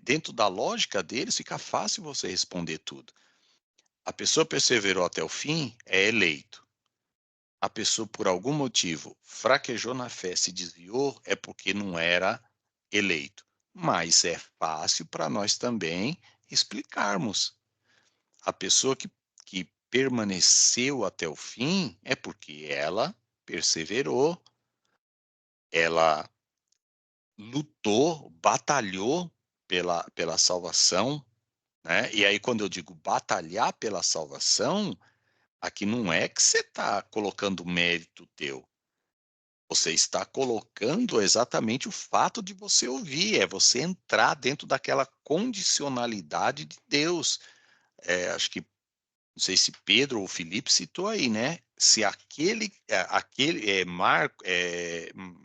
Dentro da lógica deles, fica fácil você responder tudo. A pessoa perseverou até o fim, é eleito. A pessoa, por algum motivo, fraquejou na fé, se desviou, é porque não era eleito. Mas é fácil para nós também explicarmos. A pessoa que permaneceu até o fim é porque ela perseverou, ela lutou, batalhou pela salvação, né? E aí, quando eu digo batalhar pela salvação, aqui não é que você está colocando mérito teu. Você está colocando exatamente o fato de você ouvir, é você entrar dentro daquela condicionalidade de Deus. Acho que, não sei se Pedro ou Filipe citou aí, né? Se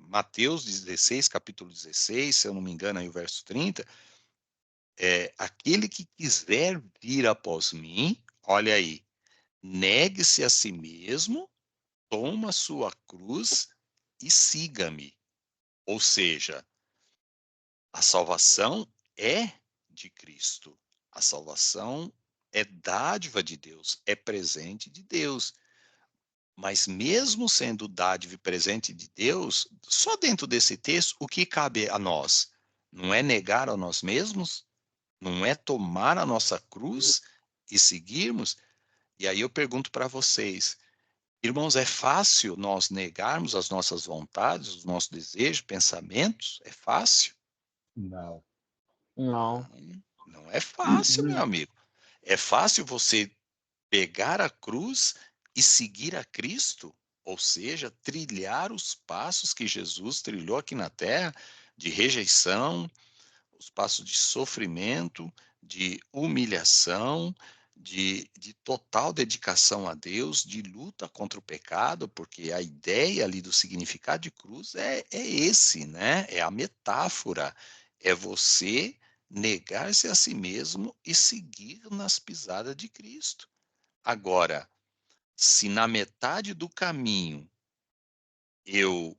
Mateus 16, capítulo 16, se eu não me engano, aí o verso 30, aquele que quiser vir após mim, olha aí, negue-se a si mesmo, toma sua cruz e siga-me. Ou seja, a salvação é de Cristo. A salvação é dádiva de Deus, é presente de Deus. Mas mesmo sendo dádiva e presente de Deus, só dentro desse texto, o que cabe a nós? Não é negar a nós mesmos? Não é tomar a nossa cruz e seguirmos? E aí eu pergunto para vocês, irmãos, é fácil nós negarmos as nossas vontades, os nossos desejos, pensamentos? É fácil? Não. Não. Não é fácil, meu amigo. É fácil você pegar a cruz e seguir a Cristo, ou seja, trilhar os passos que Jesus trilhou aqui na terra, de rejeição, os passos de sofrimento, de humilhação, de total dedicação a Deus, de luta contra o pecado, porque a ideia ali do significado de cruz é esse, né? É a metáfora, é você negar-se a si mesmo e seguir nas pisadas de Cristo. Agora, se na metade do caminho eu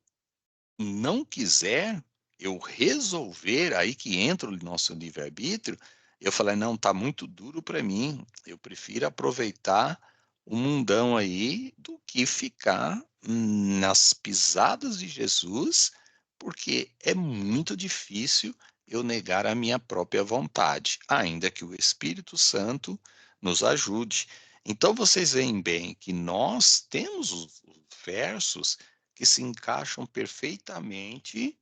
não quiser, eu resolver, aí que entra o nosso livre-arbítrio, eu falei, não, tá muito duro para mim, eu prefiro aproveitar o mundão aí do que ficar nas pisadas de Jesus, porque é muito difícil eu negar a minha própria vontade, ainda que o Espírito Santo nos ajude. Então vocês veem bem que nós temos os versos que se encaixam perfeitamente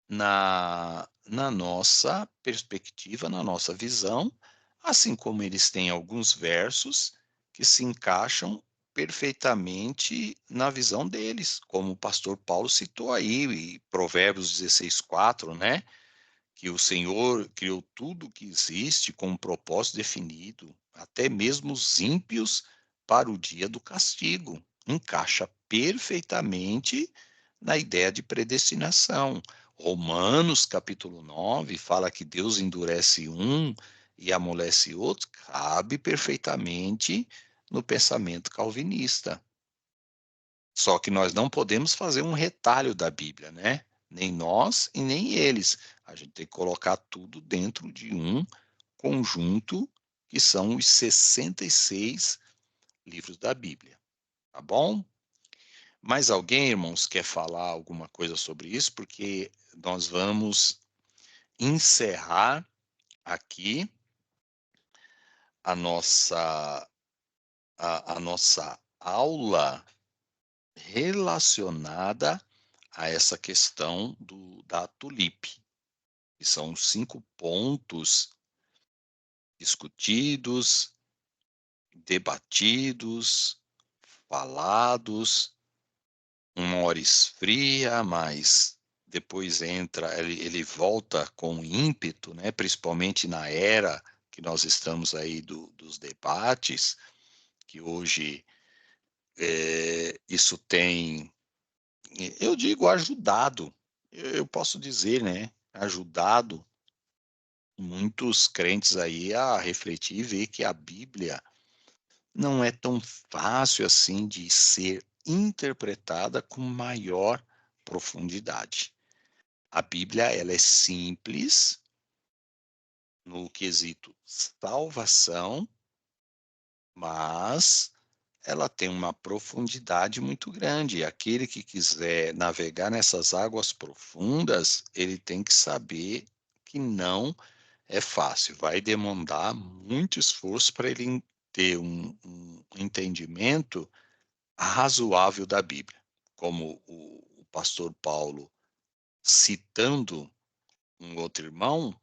na nossa perspectiva, na nossa visão, assim como eles têm alguns versos que se encaixam perfeitamente na visão deles, como o pastor Paulo citou aí, e Provérbios 16:4, né? Que o Senhor criou tudo que existe com um propósito definido, até mesmo os ímpios para o dia do castigo. Encaixa perfeitamente na ideia de predestinação. Romanos, capítulo 9, fala que Deus endurece um e amolece outro, cabe perfeitamente no pensamento calvinista. Só que nós não podemos fazer um retalho da Bíblia, né? Nem nós e nem eles. A gente tem que colocar tudo dentro de um conjunto que são os 66 livros da Bíblia. Tá bom? Mais alguém, irmãos, quer falar alguma coisa sobre isso? Porque nós vamos encerrar aqui a nossa a nossa aula relacionada a essa questão da tulipe, que são 5 pontos discutidos, debatidos, falados. Uma hora esfria, mas depois entra, ele volta com ímpeto, né? Principalmente na era que nós estamos aí dos debates, que hoje isso tem, eu digo, ajudado, eu posso dizer, né? Ajudado muitos crentes aí a refletir e ver que a Bíblia não é tão fácil assim de ser interpretada com maior profundidade. A Bíblia, ela é simples no quesito salvação, mas ela tem uma profundidade muito grande. Aquele que quiser navegar nessas águas profundas, ele tem que saber que não é fácil. Vai demandar muito esforço para ele ter um entendimento razoável da Bíblia. Como o pastor Paulo, citando um outro irmão,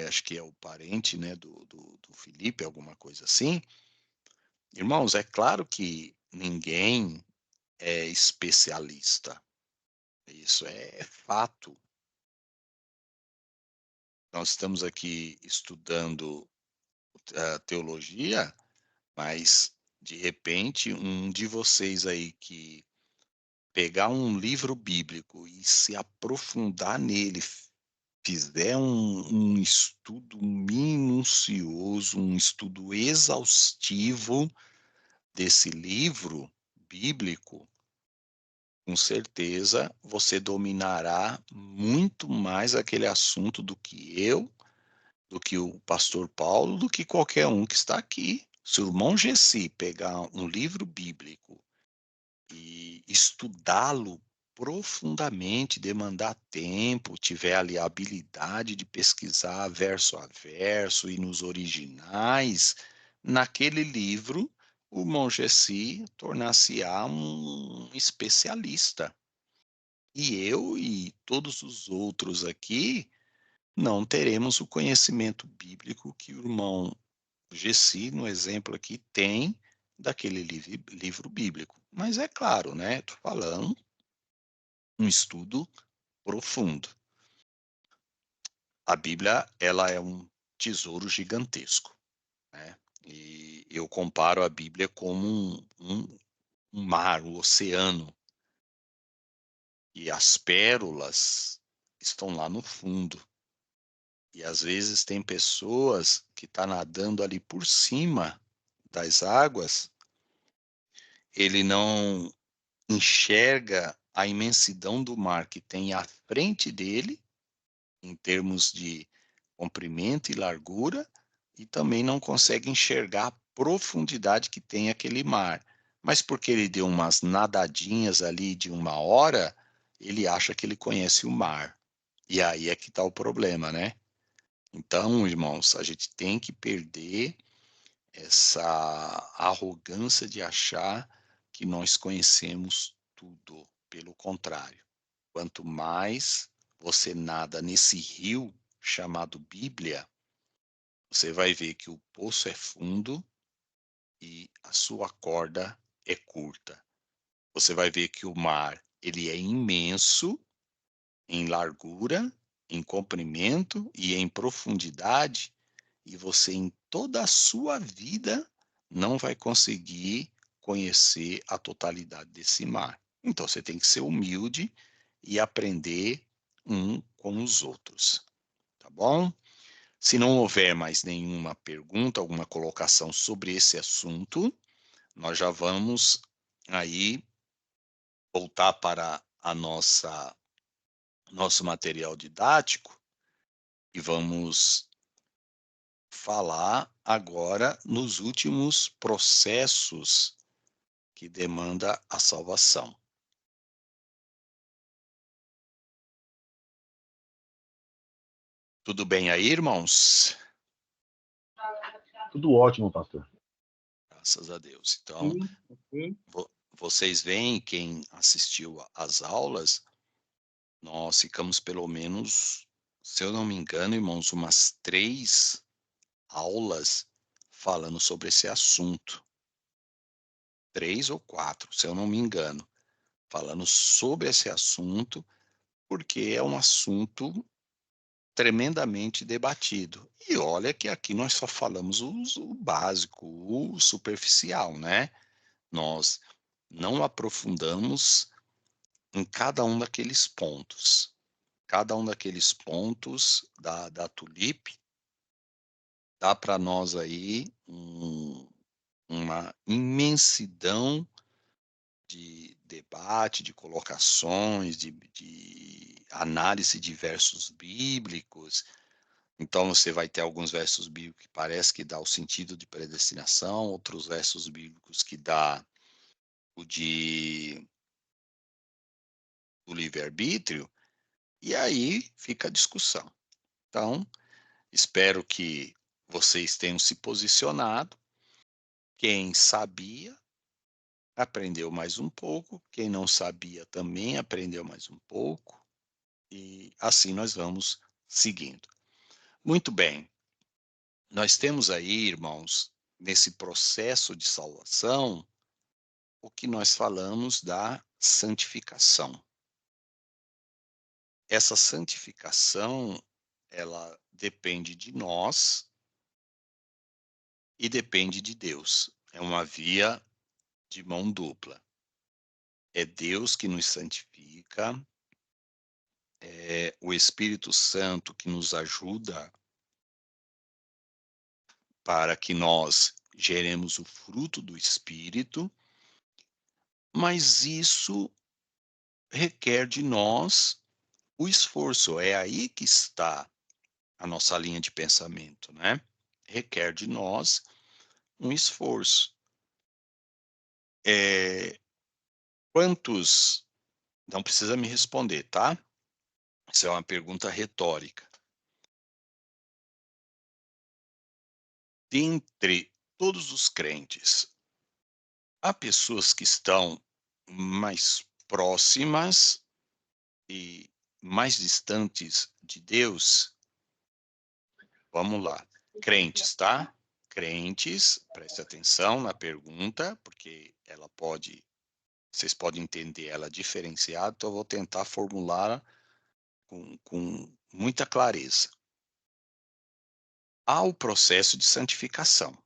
acho que é o parente, né, do Felipe, alguma coisa assim. Irmãos, é claro que ninguém é especialista. Isso é fato. Nós estamos aqui estudando teologia, mas de repente um de vocês aí que pegar um livro bíblico e se aprofundar nele, fizer um estudo minucioso, um estudo exaustivo desse livro bíblico, com certeza você dominará muito mais aquele assunto do que eu, do que o pastor Paulo, do que qualquer um que está aqui. Se o irmão Gessi pegar um livro bíblico e estudá-lo profundamente, demandar tempo, tiver ali a habilidade de pesquisar verso a verso e nos originais, naquele livro, o Mongessi tornar-se-á um especialista. E eu e todos os outros aqui não teremos o conhecimento bíblico que o irmão Gessi, no exemplo aqui, tem daquele livro bíblico. Mas é claro, né? Estou falando um estudo profundo. A Bíblia, ela é um tesouro gigantesco, né? E eu comparo a Bíblia como um mar, um oceano, e as pérolas estão lá no fundo. E às vezes tem pessoas que estão nadando ali por cima das águas, ele não enxerga a imensidão do mar que tem à frente dele, em termos de comprimento e largura, e também não consegue enxergar a profundidade que tem aquele mar. Mas porque ele deu umas nadadinhas ali de 1 hora, ele acha que ele conhece o mar. E aí é que está o problema, né? Então, irmãos, a gente tem que perder essa arrogância de achar que nós conhecemos tudo. Pelo contrário, quanto mais você nada nesse rio chamado Bíblia, você vai ver que o poço é fundo e a sua corda é curta. Você vai ver que o mar, ele é imenso em largura, em comprimento e em profundidade, e você em toda a sua vida não vai conseguir conhecer a totalidade desse mar. Então você tem que ser humilde e aprender um com os outros, tá bom? Se não houver mais nenhuma pergunta, alguma colocação sobre esse assunto, nós já vamos aí voltar para a nosso material didático e vamos falar agora nos últimos processos que demanda a salvação. Tudo bem aí, irmãos? Tudo ótimo, pastor. Graças a Deus. Então, Sim. vocês veem, quem assistiu às aulas, nós ficamos pelo menos, se eu não me engano, irmãos, umas 3 aulas falando sobre esse assunto. 3 ou 4, se eu não me engano, falando sobre esse assunto, porque é um assunto tremendamente debatido. E olha que aqui nós só falamos o básico, o superficial, né? Nós não aprofundamos em cada um daqueles pontos. Cada um daqueles pontos da tulipe dá para nós aí uma imensidão de debate, de colocações, de análise de versos bíblicos. Então, você vai ter alguns versos bíblicos que parece que dá o sentido de predestinação, outros versos bíblicos que dá o do livre-arbítrio, e aí fica a discussão. Então, espero que vocês tenham se posicionado. Quem sabia, aprendeu mais um pouco. Quem não sabia também aprendeu mais um pouco. E assim nós vamos seguindo. Muito bem. Nós temos aí, irmãos, nesse processo de salvação, o que nós falamos da santificação. Essa santificação, ela depende de nós e depende de Deus. É uma via de mão dupla. É Deus que nos santifica, é o Espírito Santo que nos ajuda para que nós geremos o fruto do Espírito, mas isso requer de nós o esforço. É aí que está a nossa linha de pensamento, né? Requer de nós um esforço. Quantos... Não precisa me responder, tá? Isso é uma pergunta retórica. Dentre todos os crentes, há pessoas que estão mais próximas e mais distantes de Deus? Vamos lá. Crentes, tá? Crentes, preste atenção na pergunta, porque ela pode, vocês podem entender ela diferenciada, então eu vou tentar formular com muita clareza. Há o processo de santificação.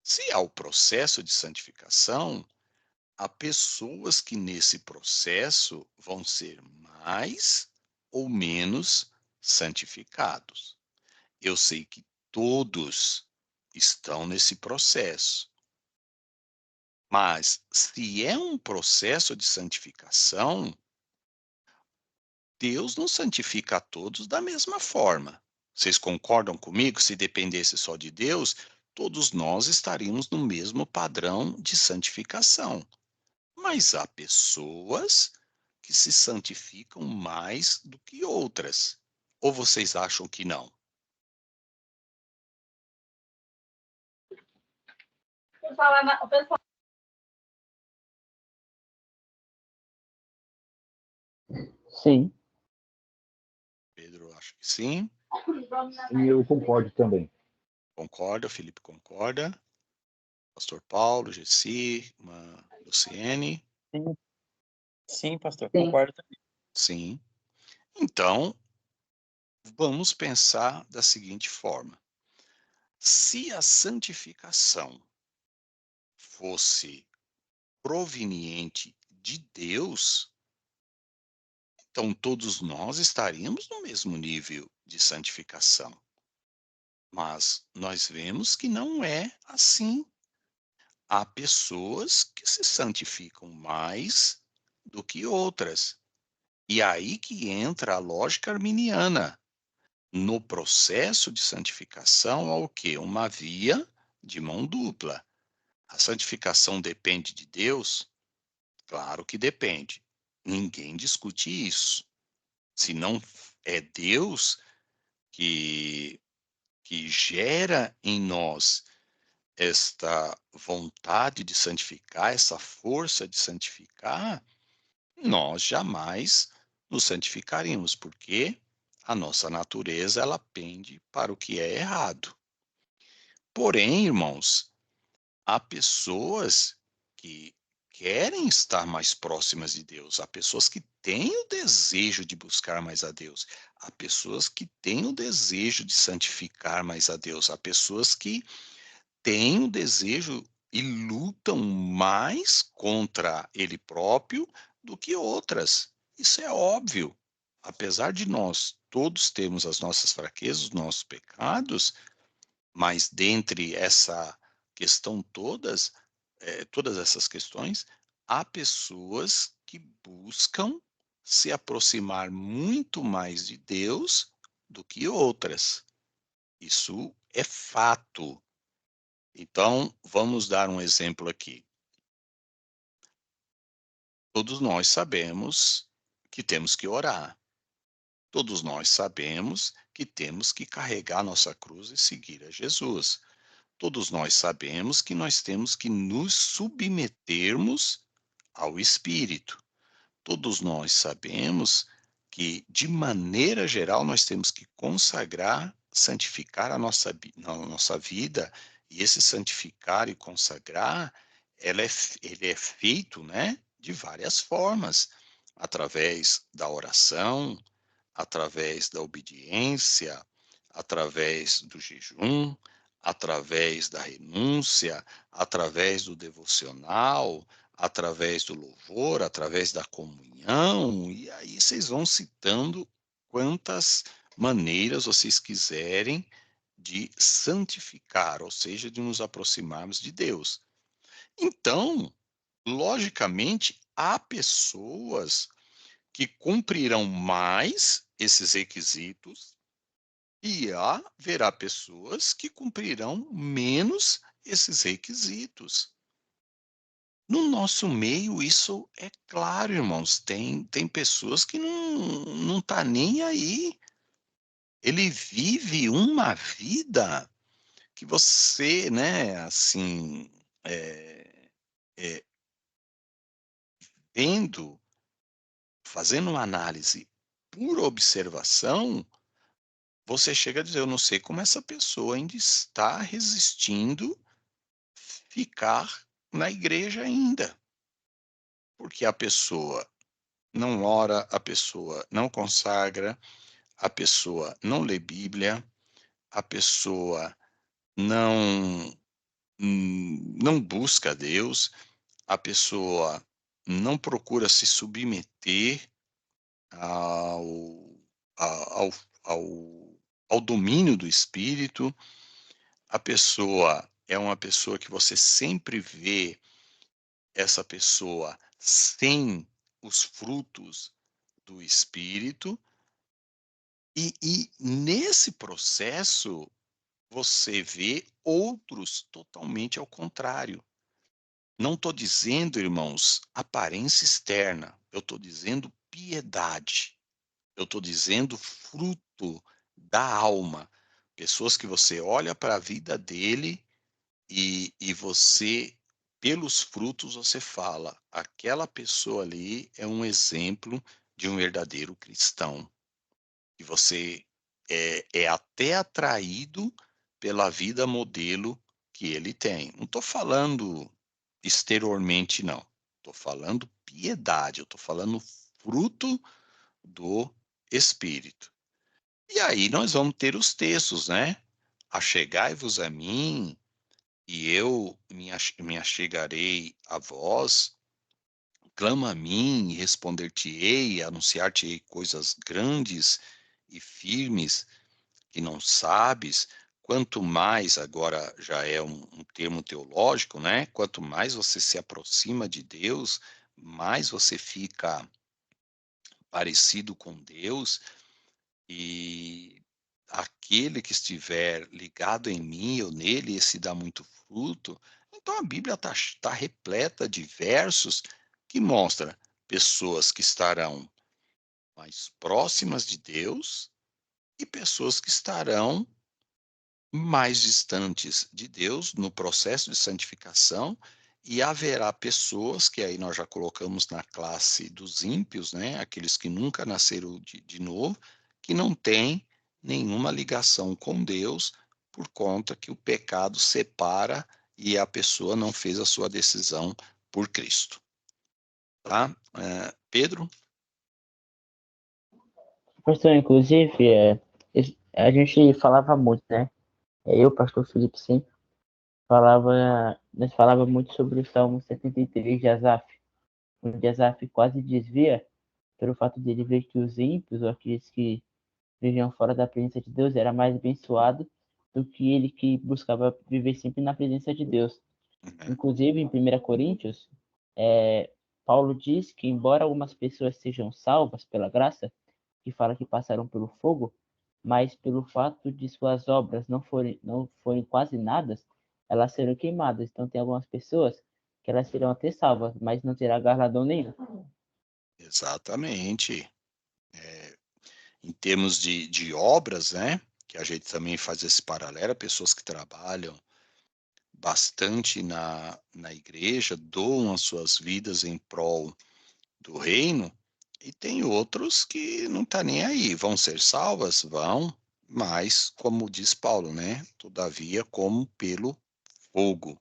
Se há o processo de santificação, há pessoas que nesse processo vão ser mais ou menos santificados. Eu sei que todos estão nesse processo. Mas se é um processo de santificação, Deus não santifica a todos da mesma forma. Vocês concordam comigo? Se dependesse só de Deus, todos nós estaríamos no mesmo padrão de santificação. Mas há pessoas que se santificam mais do que outras. Ou vocês acham que não? Sim. Pedro, acho que sim. E eu concordo também. Concorda, Felipe concorda. Pastor Paulo, Gessi, Luciene. Sim, sim, pastor, concordo também. Sim. Então, vamos pensar da seguinte forma. Se a santificação fosse proveniente de Deus, então todos nós estaríamos no mesmo nível de santificação. Mas nós vemos que não é assim. Há pessoas que se santificam mais do que outras. E aí que entra a lógica arminiana. No processo de santificação, há o quê? Uma via de mão dupla. A santificação depende de Deus? Claro que depende. Ninguém discute isso. Se não é Deus que gera em nós esta vontade de santificar, essa força de santificar, nós jamais nos santificaríamos, porque a nossa natureza ela pende para o que é errado. Porém, irmãos, há pessoas que querem estar mais próximas de Deus, há pessoas que têm o desejo de buscar mais a Deus, há pessoas que têm o desejo de santificar mais a Deus, há pessoas que têm o desejo e lutam mais contra ele próprio do que outras. Isso é óbvio. Apesar de nós todos termos as nossas fraquezas, os nossos pecados, mas dentre essa questão todas essas questões, há pessoas que buscam se aproximar muito mais de Deus do que outras. Isso é fato. Então, vamos dar um exemplo aqui. Todos nós sabemos que temos que orar. Todos nós sabemos que temos que carregar nossa cruz e seguir a Jesus. Todos nós sabemos que nós temos que nos submetermos ao Espírito. Todos nós sabemos que, de maneira geral, nós temos que consagrar, santificar a nossa vida, e esse santificar e consagrar, ele é feito, né, de várias formas, através da oração, através da obediência, através do jejum, através da renúncia, através do devocional, através do louvor, através da comunhão, e aí vocês vão citando quantas maneiras vocês quiserem de santificar, ou seja, de nos aproximarmos de Deus. Então, logicamente, há pessoas que cumprirão mais esses requisitos e haverá pessoas que cumprirão menos esses requisitos. No nosso meio, isso é claro, irmãos. Tem pessoas que não tá nem aí. Ele vive uma vida que você, né, assim, é, vendo, fazendo uma análise por observação, você chega a dizer: eu não sei como essa pessoa ainda está resistindo ficar na igreja ainda. Porque a pessoa não ora, a pessoa não consagra, a pessoa não lê Bíblia, a pessoa não, não busca a Deus, a pessoa não procura se submeter ao, ao, ao, ao domínio do Espírito. A pessoa é uma pessoa que você sempre vê essa pessoa sem os frutos do Espírito, e nesse processo você vê outros totalmente ao contrário. Não estou dizendo, irmãos, aparência externa, eu estou dizendo piedade, eu estou dizendo fruto da alma. Pessoas que você olha para a vida dele e você, pelos frutos, você fala: aquela pessoa ali é um exemplo de um verdadeiro cristão. E você é até atraído pela vida modelo que ele tem. Não estou falando exteriormente, não. Estou falando piedade, eu estou falando fruto do Espírito. E aí nós vamos ter os textos, né? Achegai-vos a mim, e eu me achegarei a vós. Clama a mim e responder-te-ei, anunciar-te-ei coisas grandes e firmes que não sabes. Quanto mais, agora já é um termo teológico, né? Quanto mais você se aproxima de Deus, mais você fica parecido com Deus, e aquele que estiver ligado em mim ou nele, esse dá muito fruto. Então a Bíblia está repleta de versos que mostra pessoas que estarão mais próximas de Deus e pessoas que estarão mais distantes de Deus no processo de santificação, e haverá pessoas que aí nós já colocamos na classe dos ímpios, né, aqueles que nunca nasceram de novo, que não têm nenhuma ligação com Deus, por conta que o pecado separa e a pessoa não fez a sua decisão por Cristo. Tá? Pedro? Pastor, inclusive, a gente falava muito, né? Eu, pastor Felipe, sempre nós falava muito sobre o Salmo 73 de Asaf, onde Asaf quase desvia pelo fato de ele ver que os ímpios, ou aqueles que viviam fora da presença de Deus, era mais abençoado do que ele que buscava viver sempre na presença de Deus. Inclusive, em 1 Coríntios, Paulo diz que, embora algumas pessoas sejam salvas pela graça, que fala que passaram pelo fogo, mas pelo fato de suas obras não forem quase nada, elas serão queimadas. Então, tem algumas pessoas que elas serão até salvas, mas não terá galardão nenhum. Exatamente. Em termos de obras, né, que a gente também faz esse paralelo, pessoas que trabalham bastante na igreja, doam as suas vidas em prol do reino, e tem outros que não tá nem aí, vão ser salvas? Vão, mas, como diz Paulo, né, todavia, como pelo fogo,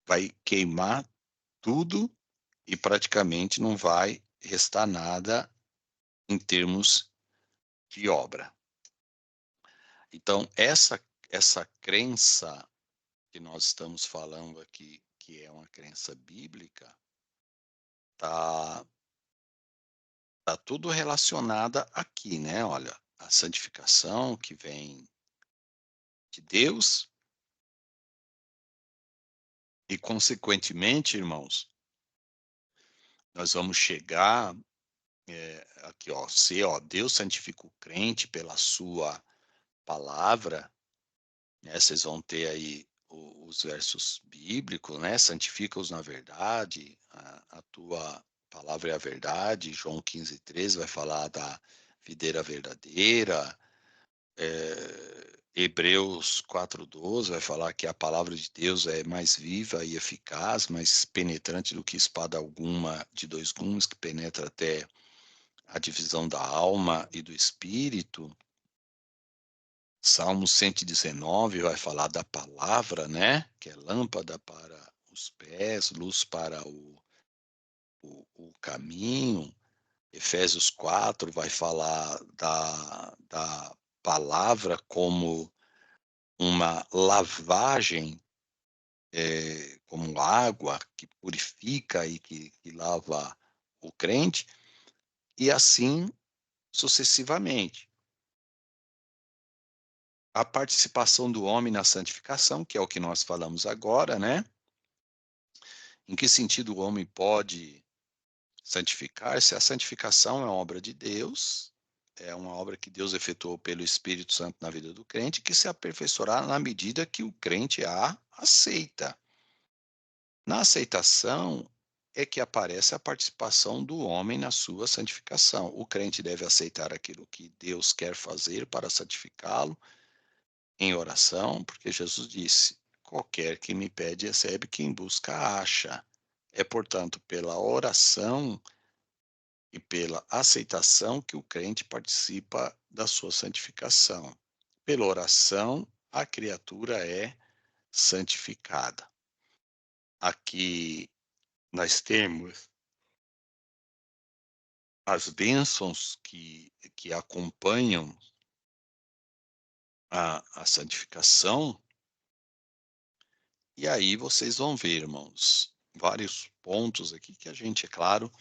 vai queimar tudo e praticamente não vai restar nada em termos de obra. Então, essa crença que nós estamos falando aqui, que é uma crença bíblica, tá tudo relacionada aqui, né? Olha, a santificação que vem de Deus e, consequentemente, irmãos, nós vamos chegar aqui, ó, Deus santifica o crente pela sua palavra, né? Vocês vão ter aí os versos bíblicos, né? Santifica-os na verdade, a tua palavra é a verdade. João 15:13 vai falar da videira verdadeira. Hebreus 4:12 vai falar que a palavra de Deus é mais viva e eficaz, mais penetrante do que espada alguma de dois gumes, que penetra até a divisão da alma e do espírito. Salmo 119 vai falar da palavra, né? Que é lâmpada para os pés, luz para o caminho. Efésios 4 vai falar da palavra como uma lavagem, como água que purifica e que lava o crente, e assim sucessivamente. A participação do homem na santificação, que é o que nós falamos agora, né? Em que sentido o homem pode santificar-se? A santificação é uma obra de Deus, é uma obra que Deus efetuou pelo Espírito Santo na vida do crente, que se aperfeiçoará na medida que o crente a aceita. Na aceitação é que aparece a participação do homem na sua santificação. O crente deve aceitar aquilo que Deus quer fazer para santificá-lo em oração, porque Jesus disse: qualquer que me pede recebe, quem busca acha. É, portanto, pela oração e pela aceitação que o crente participa da sua santificação. Pela oração, a criatura é santificada. Aqui nós temos as bênçãos que acompanham a santificação, e aí vocês vão ver, irmãos, vários pontos aqui que a gente, é claro,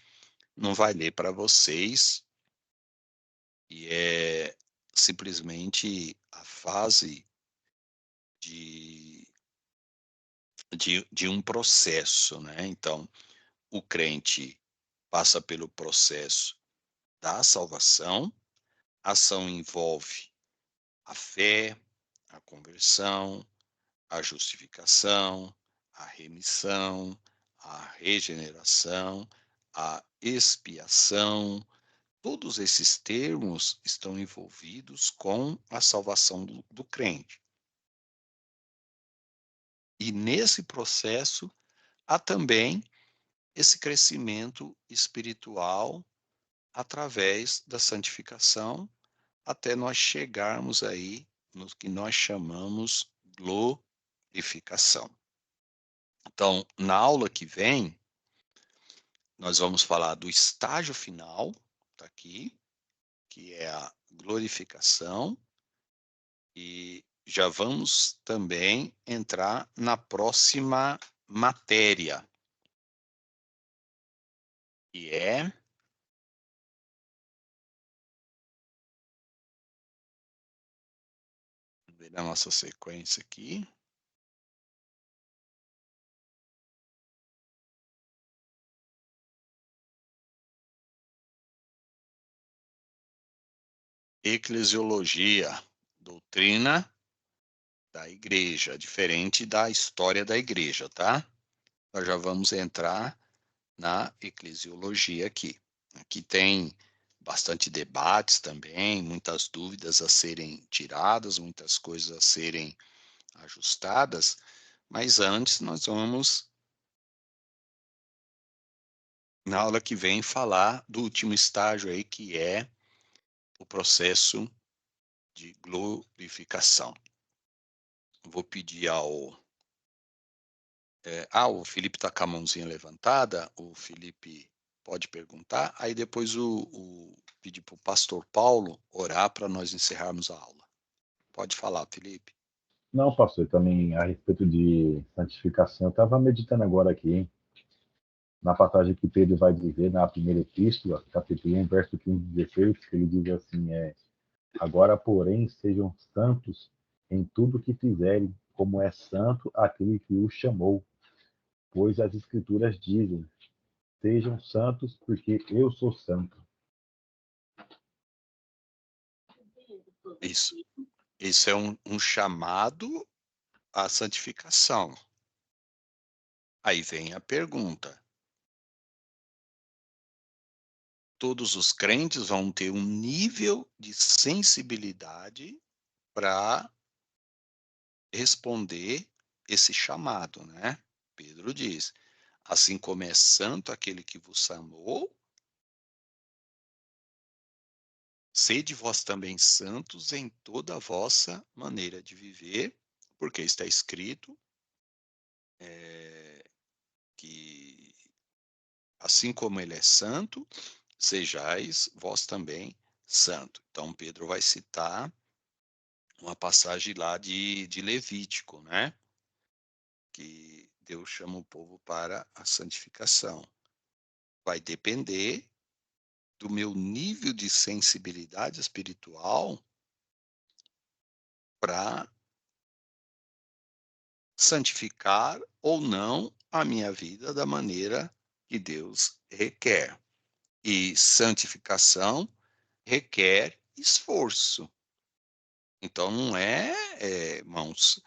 não vai ler para vocês, e é simplesmente a fase de, de um processo, né? Então, o crente passa pelo processo da salvação, a ação envolve a fé, a conversão, a justificação, a remissão, a regeneração, a expiação. Todos esses termos estão envolvidos com a salvação do crente. E nesse processo há também esse crescimento espiritual através da santificação, até nós chegarmos aí no que nós chamamos glorificação. Então, na aula que vem, nós vamos falar do estágio final, tá aqui, que é a glorificação, e já vamos também entrar na próxima matéria, que é ver a nossa sequência aqui. Eclesiologia, doutrina da igreja, diferente da história da igreja, tá? Nós já vamos entrar na eclesiologia aqui. Aqui tem bastante debates também, muitas dúvidas a serem tiradas, muitas coisas a serem ajustadas, mas antes nós vamos, na aula que vem, falar do último estágio aí, que é o processo de glorificação. Vou pedir ao... o Felipe está com a mãozinha levantada, o Felipe pode perguntar, aí depois pedir para o pastor Paulo orar para nós encerrarmos a aula. Pode falar, Felipe. Não, pastor, também a respeito de santificação, eu estava meditando agora aqui, na passagem que Pedro vai dizer na primeira epístola, capítulo 1, verso 15 e 16, que ele diz assim, agora, porém, sejam santos em tudo que fizerem, como é santo aquele que os chamou. Pois as Escrituras dizem, sejam santos, porque eu sou santo. Isso é um chamado à santificação. Aí vem a pergunta. Todos os crentes vão ter um nível de sensibilidade para responder esse chamado, né? Pedro diz, assim como é santo aquele que vos chamou, sede vós também santos em toda a vossa maneira de viver, porque está escrito que assim como ele é santo, sejais vós também santo. Então Pedro vai citar uma passagem lá de Levítico, né? Que Deus chama o povo para a santificação. Vai depender do meu nível de sensibilidade espiritual para santificar ou não a minha vida da maneira que Deus requer. E santificação requer esforço. Então não irmãos,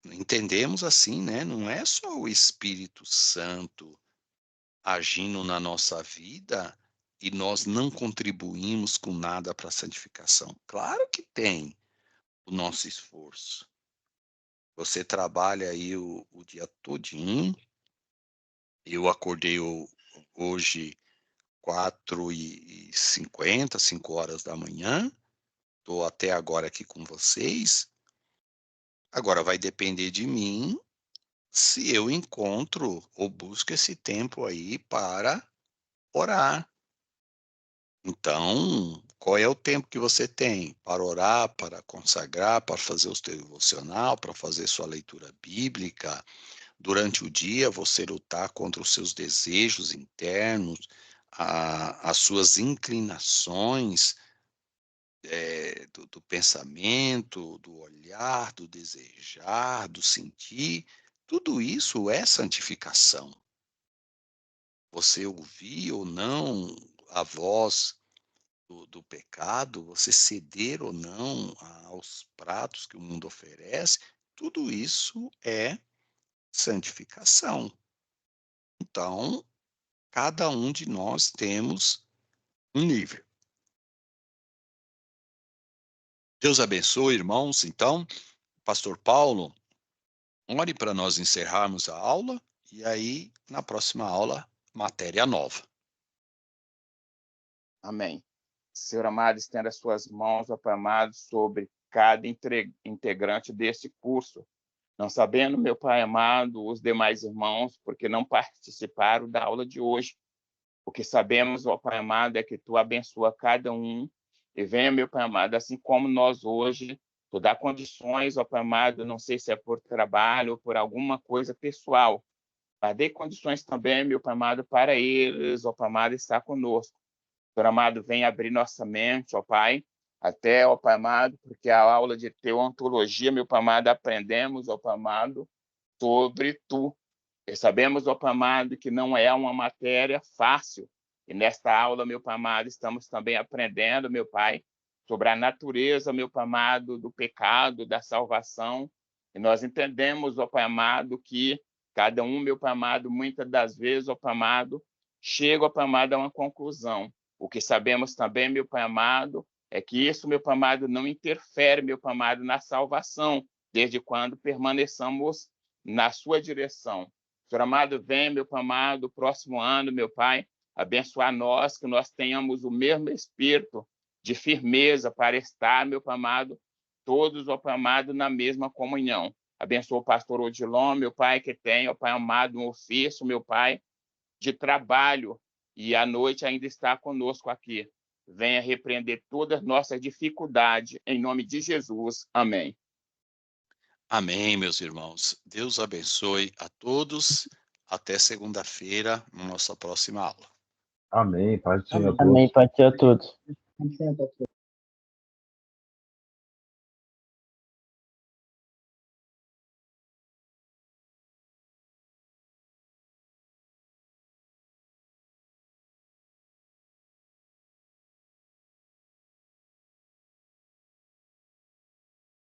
entendemos assim, né? Não é só o Espírito Santo agindo na nossa vida e nós não contribuímos com nada para a santificação. Claro que tem o nosso esforço. Você trabalha aí o dia todinho. Eu acordei hoje 4h50, 5 horas da manhã. Estou até agora aqui com vocês. Agora vai depender de mim se eu encontro ou busco esse tempo aí para orar. Então, qual é o tempo que você tem para orar, para consagrar, para fazer o seu devocional, para fazer sua leitura bíblica? Durante o dia, você lutar contra os seus desejos internos, as suas inclinações do pensamento, do olhar, do desejar, do sentir. Tudo isso é santificação. Você ouvir ou não a voz do pecado, você ceder ou não aos pratos que o mundo oferece, tudo isso é santificação. Então, cada um de nós temos um nível. Deus abençoe, irmãos. Então, Pastor Paulo, Ore para nós encerrarmos a aula e aí, na próxima aula, matéria nova. Amém. Senhor amado, estenda as suas mãos, ó Pai amado, sobre cada integrante desse curso. Não sabendo, meu Pai amado, os demais irmãos, porque não participaram da aula de hoje. O que sabemos, ó Pai amado, é que Tu abençoa cada um. E venha, meu Pai amado, assim como nós hoje, Tu dá condições, ó Pai amado, não sei se é por trabalho ou por alguma coisa pessoal, mas dê condições também, meu Pai amado, para eles, ó Pai amado, estar conosco. Senhor amado, vem abrir nossa mente, ó Pai, até, ó Pai amado, porque a aula de teontologia, meu Pai amado, aprendemos, ó Pai amado, sobre Tu. E sabemos, ó Pai amado, que não é uma matéria fácil. E nesta aula, meu Pai amado, estamos também aprendendo, meu Pai, sobre a natureza, meu Pai amado, do pecado, da salvação. E nós entendemos, ó Pai amado, que cada um, meu Pai amado, muitas das vezes, ó Pai amado, chega, ó Pai amado, a uma conclusão. O que sabemos também, meu Pai amado, é que isso, meu Pai amado, não interfere, meu Pai amado, na salvação, desde quando permaneçamos na sua direção. Senhor amado, vem, meu Pai amado, próximo ano, meu Pai, abençoar nós, que nós tenhamos o mesmo espírito de firmeza para estar, meu Pai amado, todos, ó Pai amado, na mesma comunhão. Abençoa o pastor Odilon, meu Pai, que tem, ó Pai amado, um ofício, meu Pai, de trabalho, e à noite ainda está conosco aqui. Venha repreender todas as nossas dificuldades, em nome de Jesus. Amém. Amém, meus irmãos. Deus abençoe a todos. Até segunda-feira, na nossa próxima aula. Amém. Paz do Senhor a Amém, todos. pode ser a todos.